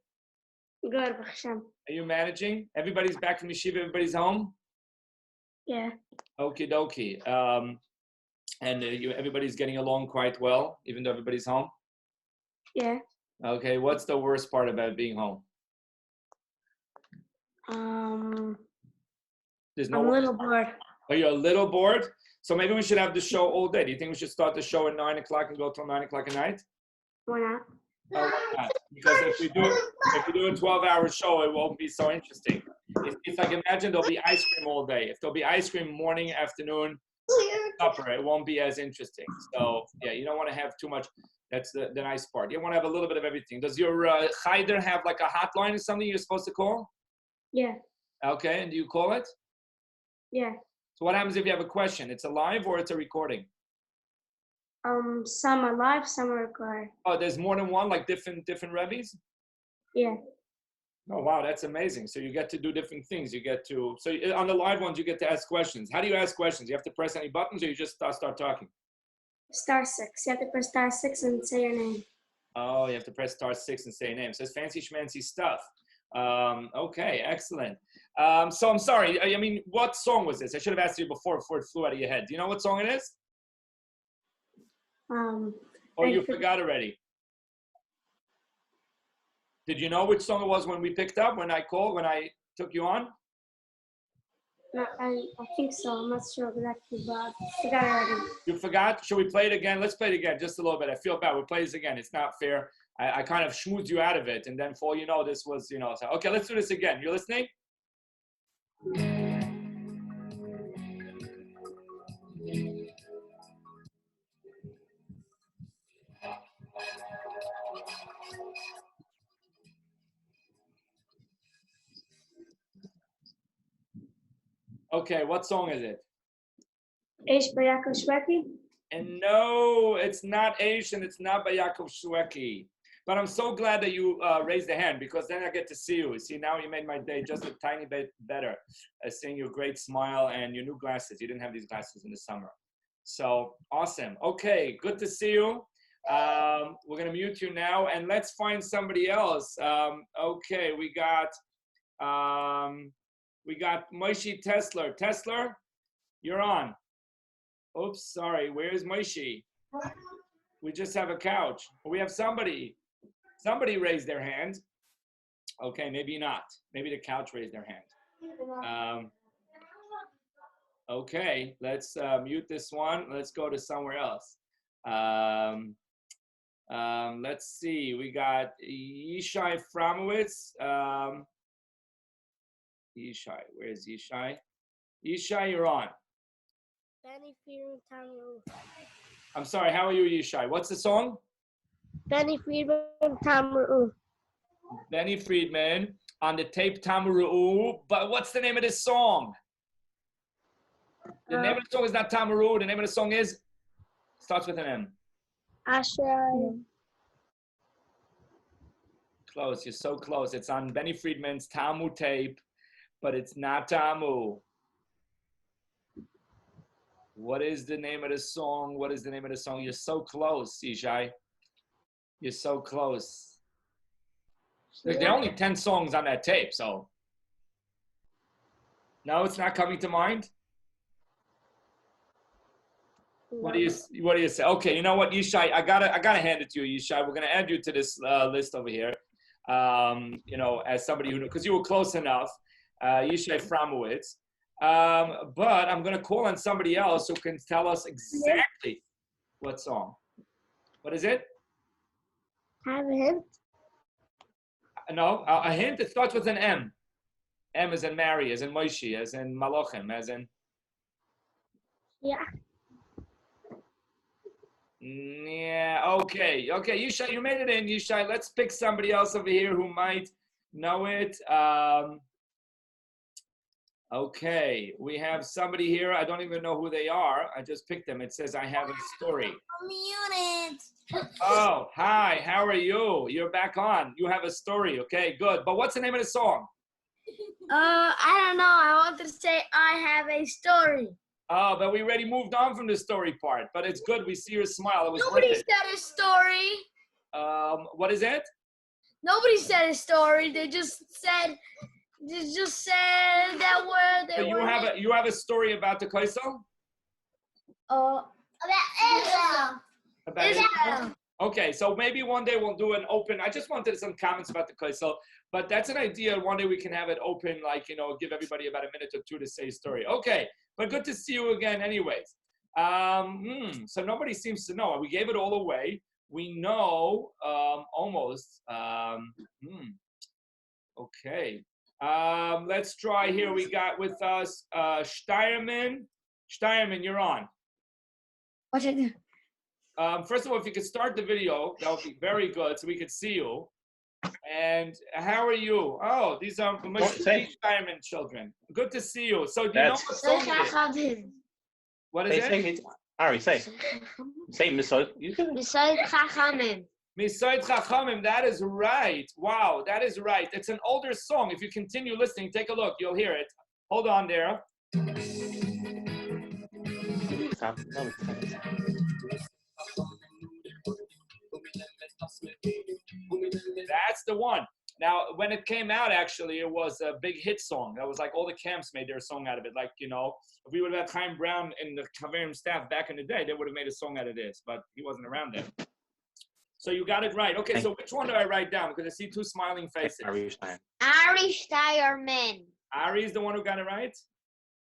N: Good, Hashem.
A: Are you managing? Everybody's back from yeshiva, everybody's home?
N: Yeah.
A: Okie dokie. And everybody's getting along quite well, even though everybody's home?
N: Yeah.
A: Okay, what's the worst part about being home? There's no
N: I'm a little bored.
A: Are you a little bored? So maybe we should have the show all day. Do you think we should start the show at 9 o'clock and go till 9 o'clock at night?
N: Why not?
A: Why not? Because if we do a 12-hour show, it won't be so interesting. It's like, imagine there'll be ice cream all day. If there'll be ice cream morning, afternoon, supper, it won't be as interesting. So yeah, you don't want to have too much. That's the nice part. You want to have a little bit of everything. Does your cheder have like a hotline or something you're supposed to call?
N: Yeah.
A: Okay, and do you call it?
N: Yeah.
A: So what happens if you have a question? It's a live or it's a recording?
N: Some are live, some are recorded.
A: Oh, there's more than one, like different Rebbe's?
N: Yeah.
A: Oh, wow, that's amazing. So you get to do different things. You get to, so on the live ones, you get to ask questions. How do you ask questions? You have to press any buttons or you just start talking?
N: *6. You have to press *6 and say your name.
A: Oh, you have to press *6 and say your name. So it's fancy schmancy stuff. Okay, excellent. So I'm sorry. I mean, what song was this? I should have asked you before it flew out of your head. Do you know what song it is? Or you forgot already? Did you know which song it was when we picked up, when I took you on?
N: No, I think so. I'm not sure exactly, but I forgot already.
A: You forgot? Should we play it again? Let's play it again, just a little bit. I feel bad. We'll play this again. It's not fair. I kind of schmoozed you out of it, and then for all you know, this was, you know. So, okay, let's do this again. You listening? Okay, what song is it?
N: Eish by Yaakov Shweki.
A: And no, it's not Eish and it's not by Yaakov Shweki. But I'm so glad that you raised the hand, because then I get to see you. See, now you made my day just a tiny bit better, seeing your great smile and your new glasses. You didn't have these glasses in the summer. So awesome. Okay, good to see you. We're gonna mute you now, and let's find somebody else. Okay, we got Moshe Tesler. Tesler, you're on. Oops, sorry. Where's Moshe? We just have a couch. We have somebody. Somebody raised their hand. Okay, maybe not. Maybe the couch raised their hand. Okay, let's mute this one. Let's go to somewhere else. Let's see. We got Yishai Framowitz. Yishai, where's Yishai? Yishai, you're on.
K: Benny Friedman, Tamaru.
A: I'm sorry, how are you, Yishai? What's the song?
K: Benny Friedman, Tamaru.
A: Benny Friedman on the tape Tamaru, but what's the name of this song? The name of the song is not Tamaru. The name of the song is, starts with an M.
K: Asher.
A: Close, you're so close. It's on Benny Friedman's Tamu tape, but it's not Tamu. What is the name of the song? What is the name of the song? You're so close, Yishai. You're so close. Look, there are only 10 songs on that tape, so. No, it's not coming to mind? What do you say? Okay, you know what, Yishai, I gotta hand it to you, Yishai. We're gonna add you to this list over here. You know, as somebody who, because you were close enough, Yishai Framowitz. But I'm gonna call on somebody else who can tell us exactly what song. What is it?
K: Have a hint?
A: No, a hint. It starts with an M. M as in Mary, as in Moshe, as in Malachim, as in.
K: Yeah.
A: Yeah. Okay. Yishai, you made it in. Yishai, let's pick somebody else over here who might know it. Okay, we have somebody here. I don't even know who they are. I just picked them. It says, I have a story. Oh, hi. How are you? You're back on. You have a story. Okay, good. But what's the name of the song?
K: I don't know. I wanted to say I have a story.
A: Oh, but we already moved on from the story part. But it's good. We see your smile. It was
K: Nobody
A: worth it.
K: said a story.
A: What is it?
K: Nobody said a story. They just said that word.
A: So you have a story about the Kaisel?
K: About Israel.
A: About Israel? Okay, so maybe one day we'll do an open. I just wanted some comments about the Kaisel, but that's an idea. One day we can have it open, like, you know, give everybody about a minute or two to say a story. Okay, but good to see you again anyways. So nobody seems to know. We gave it all away. We know almost. Okay. Let's try here. We got with us Steierman. Steierman, you're on.
K: What should I do?
A: First of all, if you could start the video, that would be very good, so we could see you. And how are you? Oh, these are Steierman children. Good to see you. So do you know what song it is? What is it?
T: Ari, say Misoid.
K: Misoid Chachamim.
A: Misoid Chachamim, that is right. Wow, that is right. It's an older song. If you continue listening, take a look. You'll hear it. Hold on there. That's the one. Now, when it came out, actually, it was a big hit song. That was like all the camps made their song out of it. Like, you know, if we would have had Chaim Brown and the Chaverim staff back in the day, they would have made a song out of this, but he wasn't around then. So you got it right. Okay, so which one do I write down? Because I see two smiling faces.
T: Ari Stein.
K: Ari Steierman.
A: Ari's the one who got it right?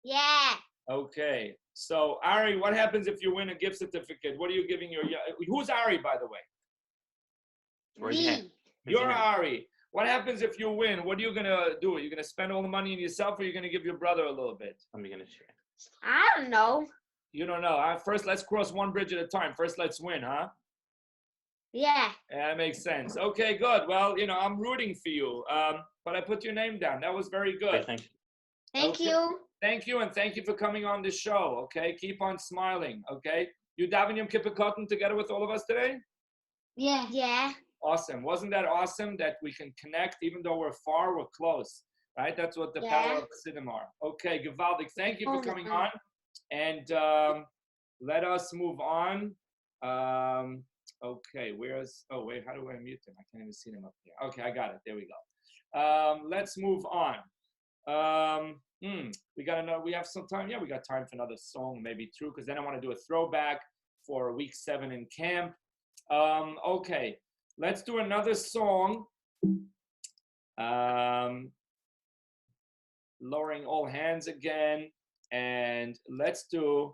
K: Yeah.
A: Okay. So, Ari, what happens if you win a gift certificate? What are you giving your... Who's Ari, by the way?
K: Me.
A: You're Ari. What happens if you win? What are you going to do? Are you going to spend all the money on yourself, or are you going to give your brother a little bit?
T: I'm going to share.
K: I don't know.
A: You don't know. Huh? First, let's cross one bridge at a time. First, let's win, huh?
K: Yeah.
A: Yeah, that makes sense. Okay, good. Well, you know, I'm rooting for you. But I put your name down. That was very good.
T: Thank you.
K: Thank you.
A: Thank you, and thank you for coming on the show, okay? Keep on smiling, okay? You daven Yom Kippur Cotton together with all of us today?
K: Yeah. Yeah.
A: Awesome. Wasn't that awesome that we can connect, even though we're far, we're close, right? That's what the power of the Siddim are. Okay, Gewaldig, thank you for coming on. And let us move on. Okay, oh wait, how do I mute them? I can't even see them up here. Okay, I got it. There we go. Let's move on. We got to know, we have some time. Yeah, we got time for another song, maybe two, because then I want to do a throwback for week 7 in camp. Okay, let's do another song. Lowering all hands again, and let's do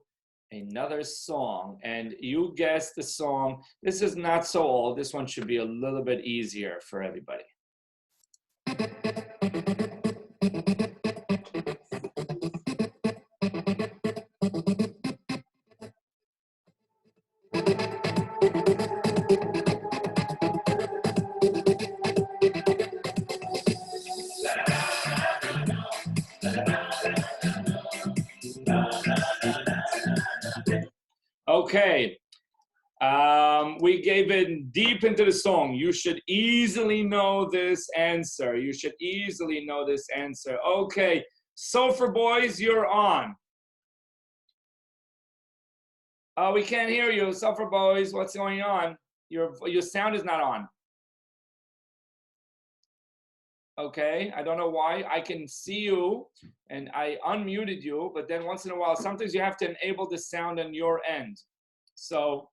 A: another song. And you guessed the song. This is not so old. This one should be a little bit easier for everybody. Okay. We gave it deep into the song. You should easily know this answer. You should easily know this answer. Okay. Chaverimboyz, you're on. We can't hear you. Chaverimboyz, what's going on? Your sound is not on. Okay, I don't know why. I can see you and I unmuted you, but then once in a while, sometimes you have to enable the sound on your end. So,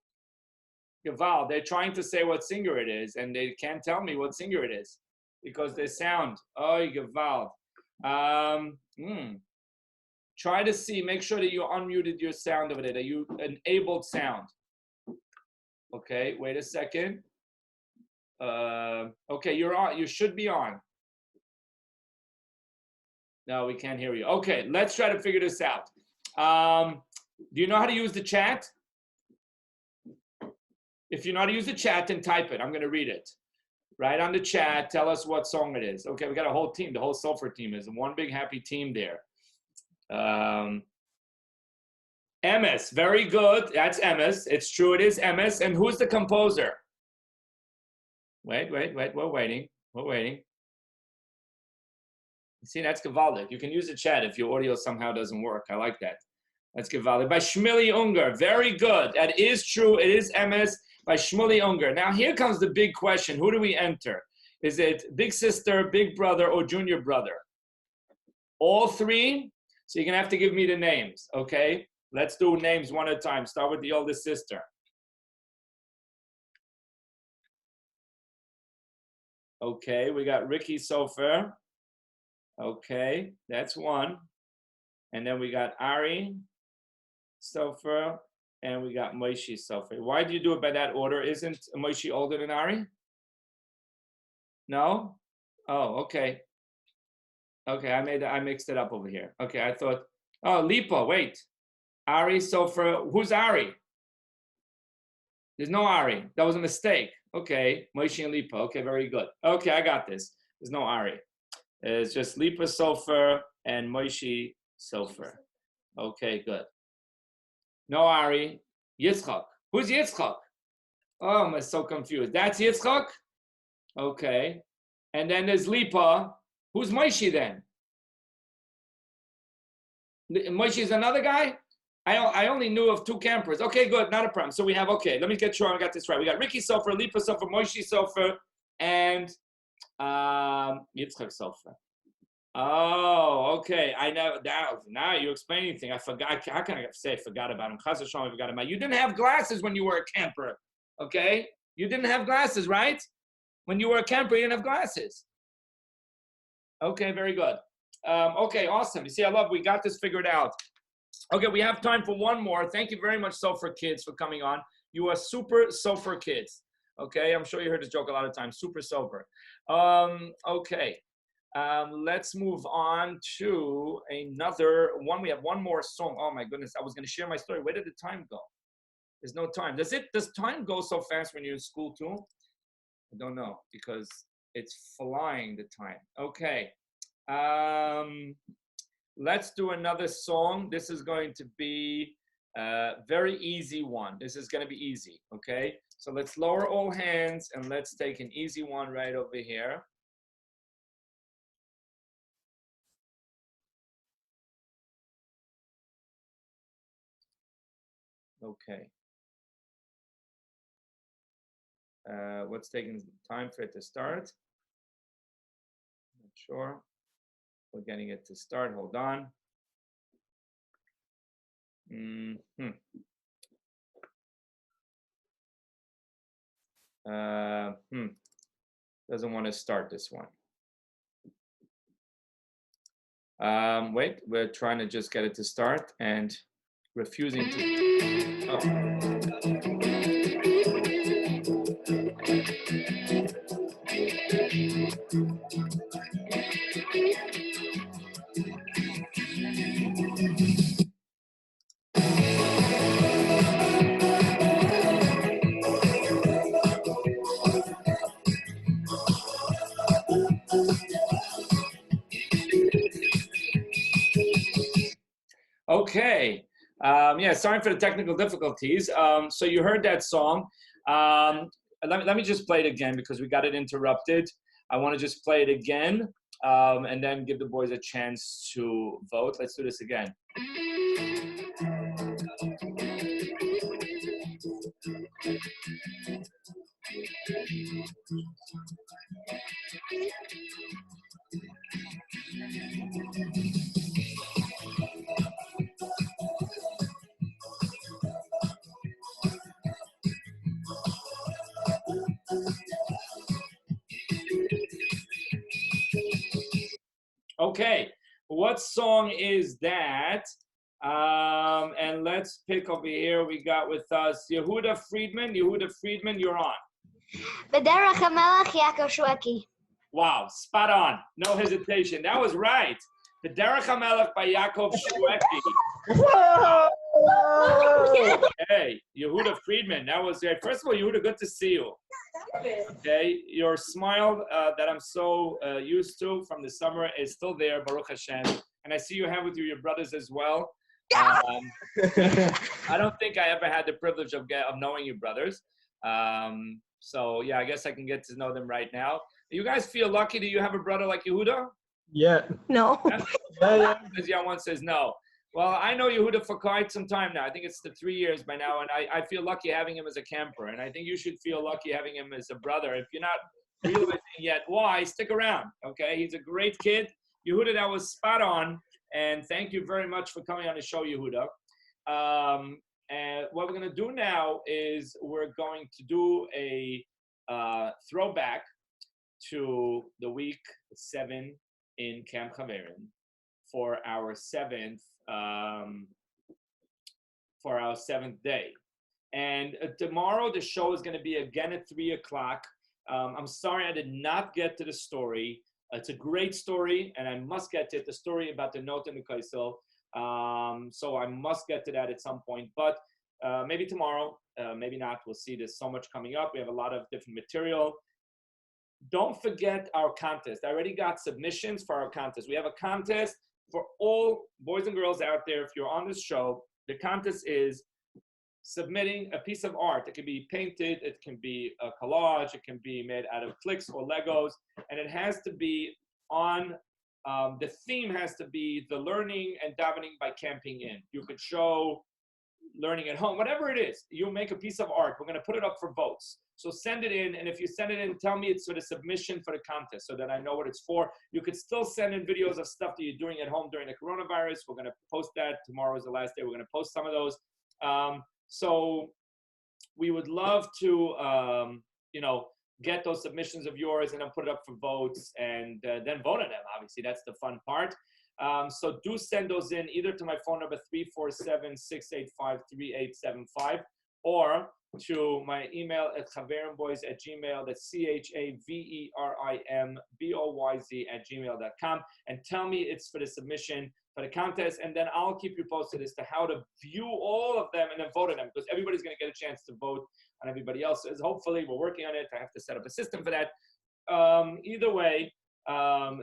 A: Gaval, they're trying to say what singer it is and they can't tell me what singer it is because they sound, oh, Gaval. Try to see, make sure that you unmuted your sound over there, that you enabled sound. Okay, wait a second. Okay, you're on, you should be on. No, we can't hear you. Okay, let's try to figure this out. Do you know how to use the chat? If you know how to use the chat, then type it. I'm going to read it. Right on the chat, tell us what song it is. Okay, we got a whole team. The whole Sulfur team is one big happy team there. MS, very good. That's MS. It's true, it is MS. And who's the composer? Wait. We're waiting. See, that's Gavaldik. You can use the chat if your audio somehow doesn't work. I like that. That's Gavaldik. By Shmili Unger. Very good. That is true. It is MS by Shmili Unger. Now, here comes the big question. Who do we enter? Is it big sister, big brother, or junior brother? All three? So you're going to have to give me the names, okay? Let's do names one at a time. Start with the oldest sister. Okay, we got Ricky Sofer. Okay, that's one. And then we got Ari Sofer, and we got Moshe Sofer. Why do you do it by that order? Isn't Moshe older than Ari? No? Oh, okay. Okay, I mixed it up over here. Okay, I thought, oh, Lipa, wait. Ari Sofer, who's Ari? There's no Ari. That was a mistake. Okay, Moshe and Lipa. Okay, very good. Okay, I got this. There's no Ari. It's just Lipa Sofer and Moshe Sofer. Okay, good. No Ari. Yitzchak. Who's Yitzchak? Oh, I'm so confused. That's Yitzchak? Okay. And then there's Lipa. Who's Moshe then? Moshe is another guy? I only knew of two campers. Okay, good, not a problem. So we have, okay, let me get sure I got this right. We got Ricky Sofer, Lipa Sofer, Moshe Sofer, and Yitzchak Sofer. Oh, okay. I know now you're explaining things. I forgot. How can I say I forgot about him? Chas v'shalom, I forgot about him. You didn't have glasses when you were a camper, okay? You didn't have glasses, right? When you were a camper, you didn't have glasses. Okay, very good. Okay, awesome. You see, we got this figured out. Okay, we have time for one more. Thank you very much, Sofer Kids, for coming on. You are super Sofer Kids. Okay, I'm sure you heard this joke a lot of times. Super sober. Okay, let's move on to another one. We have one more song. Oh my goodness, I was going to share my story. Where did the time go? There's no time. Does time go so fast when you're in school too? I don't know, because it's flying the time. Okay. Let's do another song. This is going to be a very easy one. This is going to be easy, okay? So let's lower all hands and let's take an easy one right over here. Okay. What's taking time for it to start? Not sure. We're getting it to start. Hold on. Doesn't want to start this one. Wait, we're trying to just get it to start and refusing to. Oh. Okay, Yeah, sorry for the technical difficulties. So you heard that song. Let me just play it again because we got it interrupted. I want to just play it again and then give the boys a chance to vote. Let's do this again. Okay, what song is that? And let's pick over here. We got with us Yehuda Friedman. Yehuda Friedman, you're on.
K: בדרך המלך יעקב שואקי.
A: Wow, spot on. No hesitation. That was right. B'derech HaMelech by Yaakov Shweki. Hey, Yehuda Friedman. That was great. First of all, Yehuda, good to see you. Okay, your smile that I'm so used to from the summer is still there, Baruch Hashem. And I see you have with you your brothers as well. I don't think I ever had the privilege of knowing you brothers. So yeah, I guess I can get to know them right now. You guys feel lucky that you have a brother like Yehuda?
U: Yeah.
K: No.
U: Yeah.
A: Because young one says no. Well, I know Yehuda for quite some time now. I think it's the 3 years by now, and I feel lucky having him as a camper. And I think you should feel lucky having him as a brother. If you're not realizing yet why, stick around, okay? He's a great kid. Yehuda, that was spot on. And thank you very much for coming on the show, Yehuda. And what we're going to do now is we're going to do a throwback to the week 7 in Camp Chaverim for our seventh day. And tomorrow the show is going to be again at 3 o'clock. I'm sorry I did not get to the story. It's a great story, and I must get to it, the story about the note and the kaisel. So I must get to that at some point, but maybe tomorrow, maybe not. We'll see. There's so much coming up. We have a lot of different material. Don't forget our contest. I already got submissions for our contest. We have a contest for all boys and girls out there. If you're on this show, the contest is submitting a piece of art. It can be painted, it can be a collage, it can be made out of clicks or Legos, and it has to be on, the theme has to be the learning and davening by camping in. You could show learning at home, whatever it is. You'll make a piece of art. We're going to put it up for votes. So send it in, and if you send it in, tell me it's for the submission for the contest so that I know what it's for. You could still send in videos of stuff that you're doing at home during the coronavirus. We're going to post that. Tomorrow is the last day. We're going to post some of those. So we would love to, get those submissions of yours and then put it up for votes and then vote on them. Obviously, that's the fun part. So do send those in either to my phone number 347-685-3875 or to my email at chaverimboyz@gmail. That's chaverimboyz@gmail.com, and tell me it's for the submission for the contest, and then I'll keep you posted as to how to view all of them and then vote on them, because everybody's going to get a chance to vote on everybody else's. Hopefully, we're working on it. I have to set up a system for that. Either way,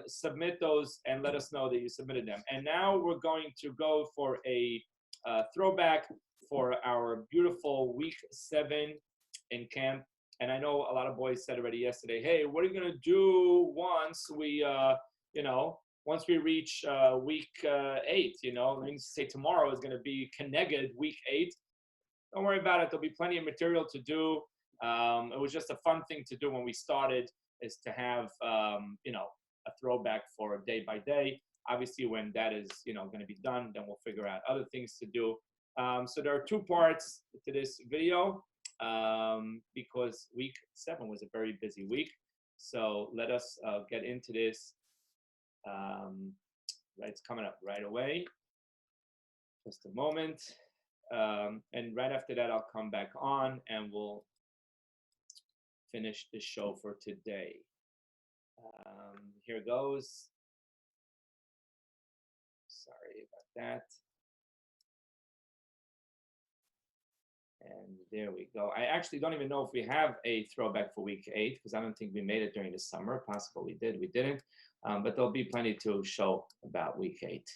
A: submit those and let us know that you submitted them. And now we're going to go for a throwback for our beautiful week 7 in camp. And I know a lot of boys said already yesterday, hey, what are you going to do once we, once we reach week 8, let me say tomorrow is going to be Keneged week 8. Don't worry about it. There'll be plenty of material to do. It was just a fun thing to do when we started, is to have, a throwback for day by day. Obviously, when that is, going to be done, then we'll figure out other things to do. So there are 2 parts to this video because week 7 was a very busy week. So let us get into this. It's coming up right away. Just a moment. And right after that, I'll come back on and we'll finish the show for today. Here goes. Sorry about that. And there we go. I actually don't even know if we have a throwback for week 8 because I don't think we made it during the summer. Possible we did, we didn't. But there'll be plenty to show about week 8.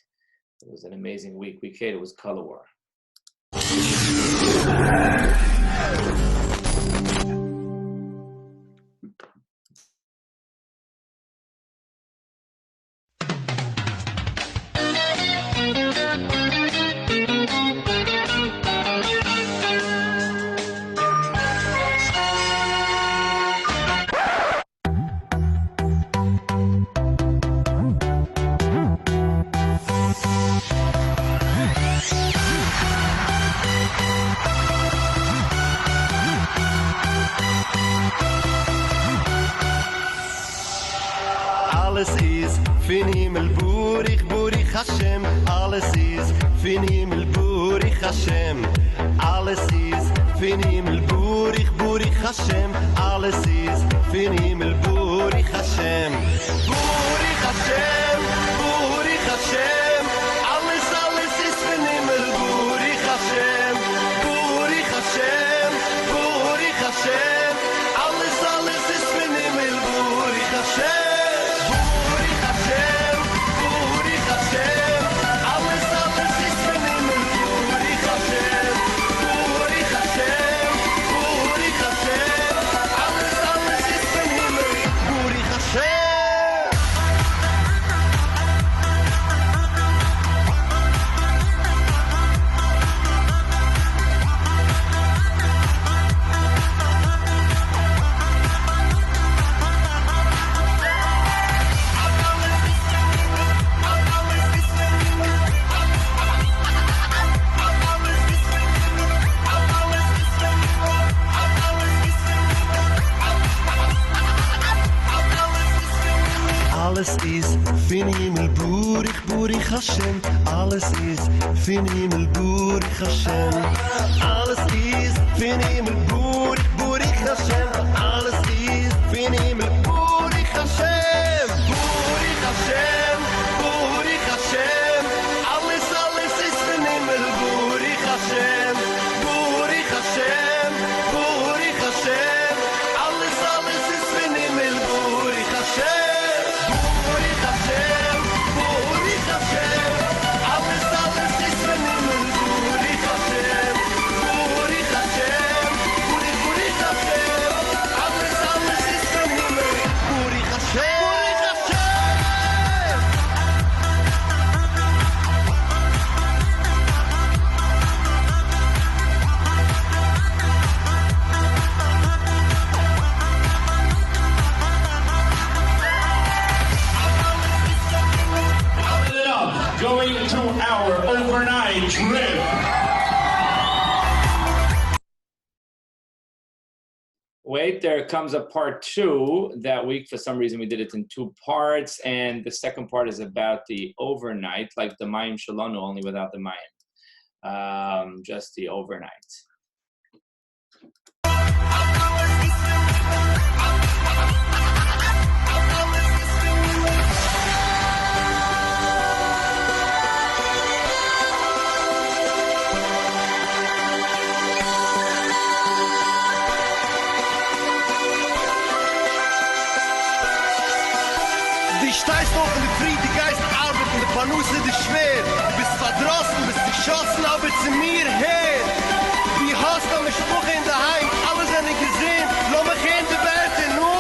A: It was an amazing week. Week 8, it was color war.
J: fin Himmel, Burich Hashem. Alles ist fin Himmel, Burich Hashem. Alles ist fin Himmel, Burich Hashem. Alles ist fin Himmel, Burich Hashem. Burich Hashem, Burich Hashem. Alles ist fin Himmel, Burich Hashem. Burich Hashem, Burich Hashem. Alles ist fin Himmel, Burich Hashem. Alles ist fin Himmel, Burich Hashem. Alles ist fin Himmel, Burich Hashem. Alles ist fin Himmel, Burich Hashem. Alles ist fin Himmel, Burich Hashem. Burich Hashem, Burich Hashem. Alles ist fin Himmel, Burich Hashem. Burich Hashem, Burich Hashem. Alles ist fin Himmel, Burich Hashem.
U: Going to our overnight trip.
A: Wait, there comes a part 2 that week. For some reason, we did it in 2 parts, and the second part is about the overnight, like the Mayim Shalonu, only without the Mayim, just the overnight.
J: Die steigst auf in der Friede, Geist, Arbeit in der Panusse, die schwer. Du bist verdrossen, bist geschossen, aber zu mir her. Wie hast du mich Spruch in der Heim, alle sind nicht gesehen. Lass mich in die Werte, no.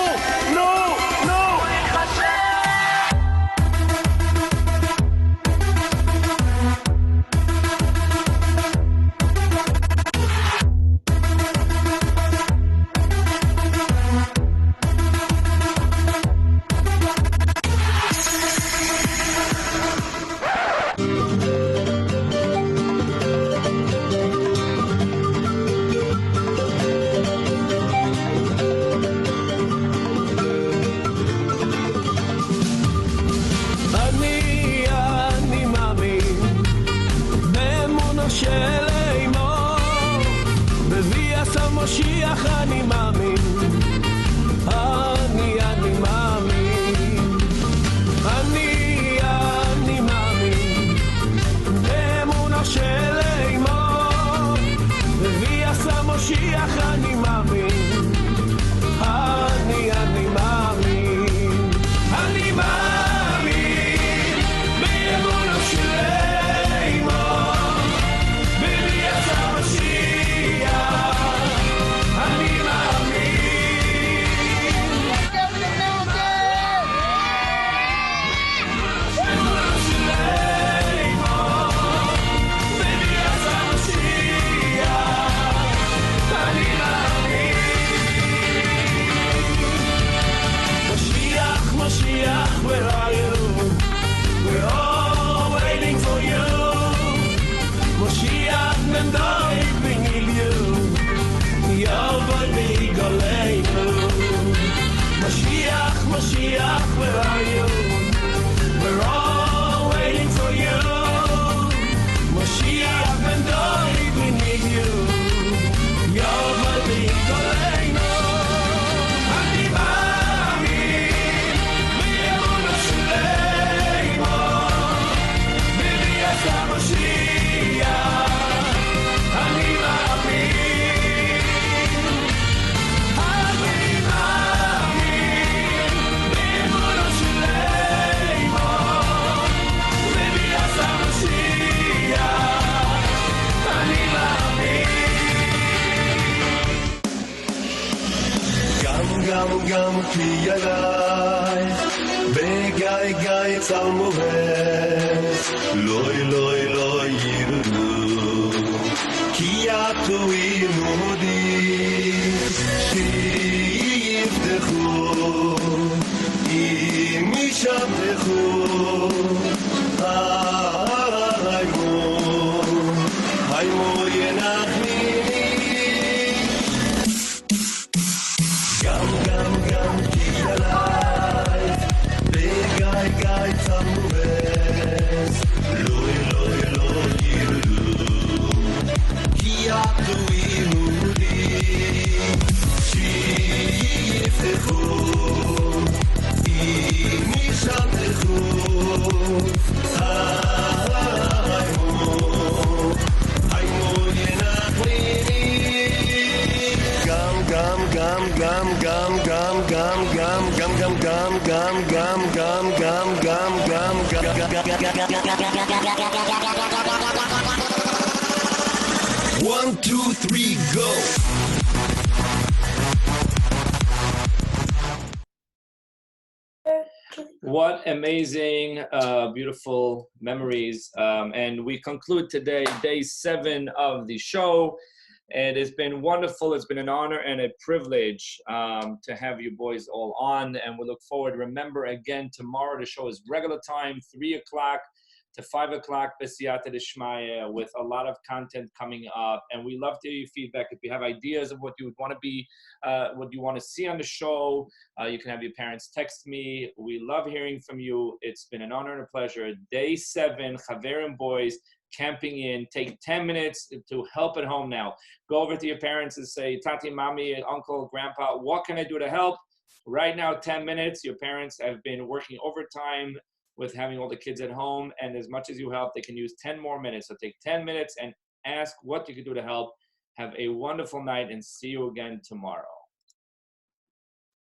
V: משיח אני מאמין, אני מאמין, אני מאמין, באמונה של אימו, מביא עשה משיח אני מאמין, אני מאמין, אני מאמין, באמונה של אימו, מביא עשה משיח where are you? We're all waiting for you. Moshiach Mendoi bring you. Yovoi B'Goleinu. Moshiach, where are you? גם כי אלייך בגיא גיא צלמובס לא ירדו כי יתו ימודי שיפתחו אם ישפתחו היימו ינחמיני גם כי עלייך בגיא גיא צלמובס לא ירדו כי יתו ימודי שיפתחו אם ישפתחו One, two, three, go!
A: What amazing, beautiful memories. And we conclude today, day 7 of the show. And it's been wonderful. It's been an honor and a privilege to have you boys all on. And we look forward. Remember, again, tomorrow the show is regular time, 3 o'clock to 5 o'clock, B'siyata D'Shmaya, with a lot of content coming up. And we love to hear your feedback. If you have ideas of what you would want to be, what you want to see on the show, you can have your parents text me. We love hearing from you. It's been an honor and a pleasure. Day 7, Chaverimboyz, camping in. Take 10 minutes to help at home now. Go over to your parents and say, Tati, Mommy, Uncle, Grandpa, what can I do to help? Right now, 10 minutes. Your parents have been working overtime with having all the kids at home, and as much as you help, they can use 10 more minutes. So take 10 minutes and ask what you can do to help. Have a wonderful night and see you again tomorrow.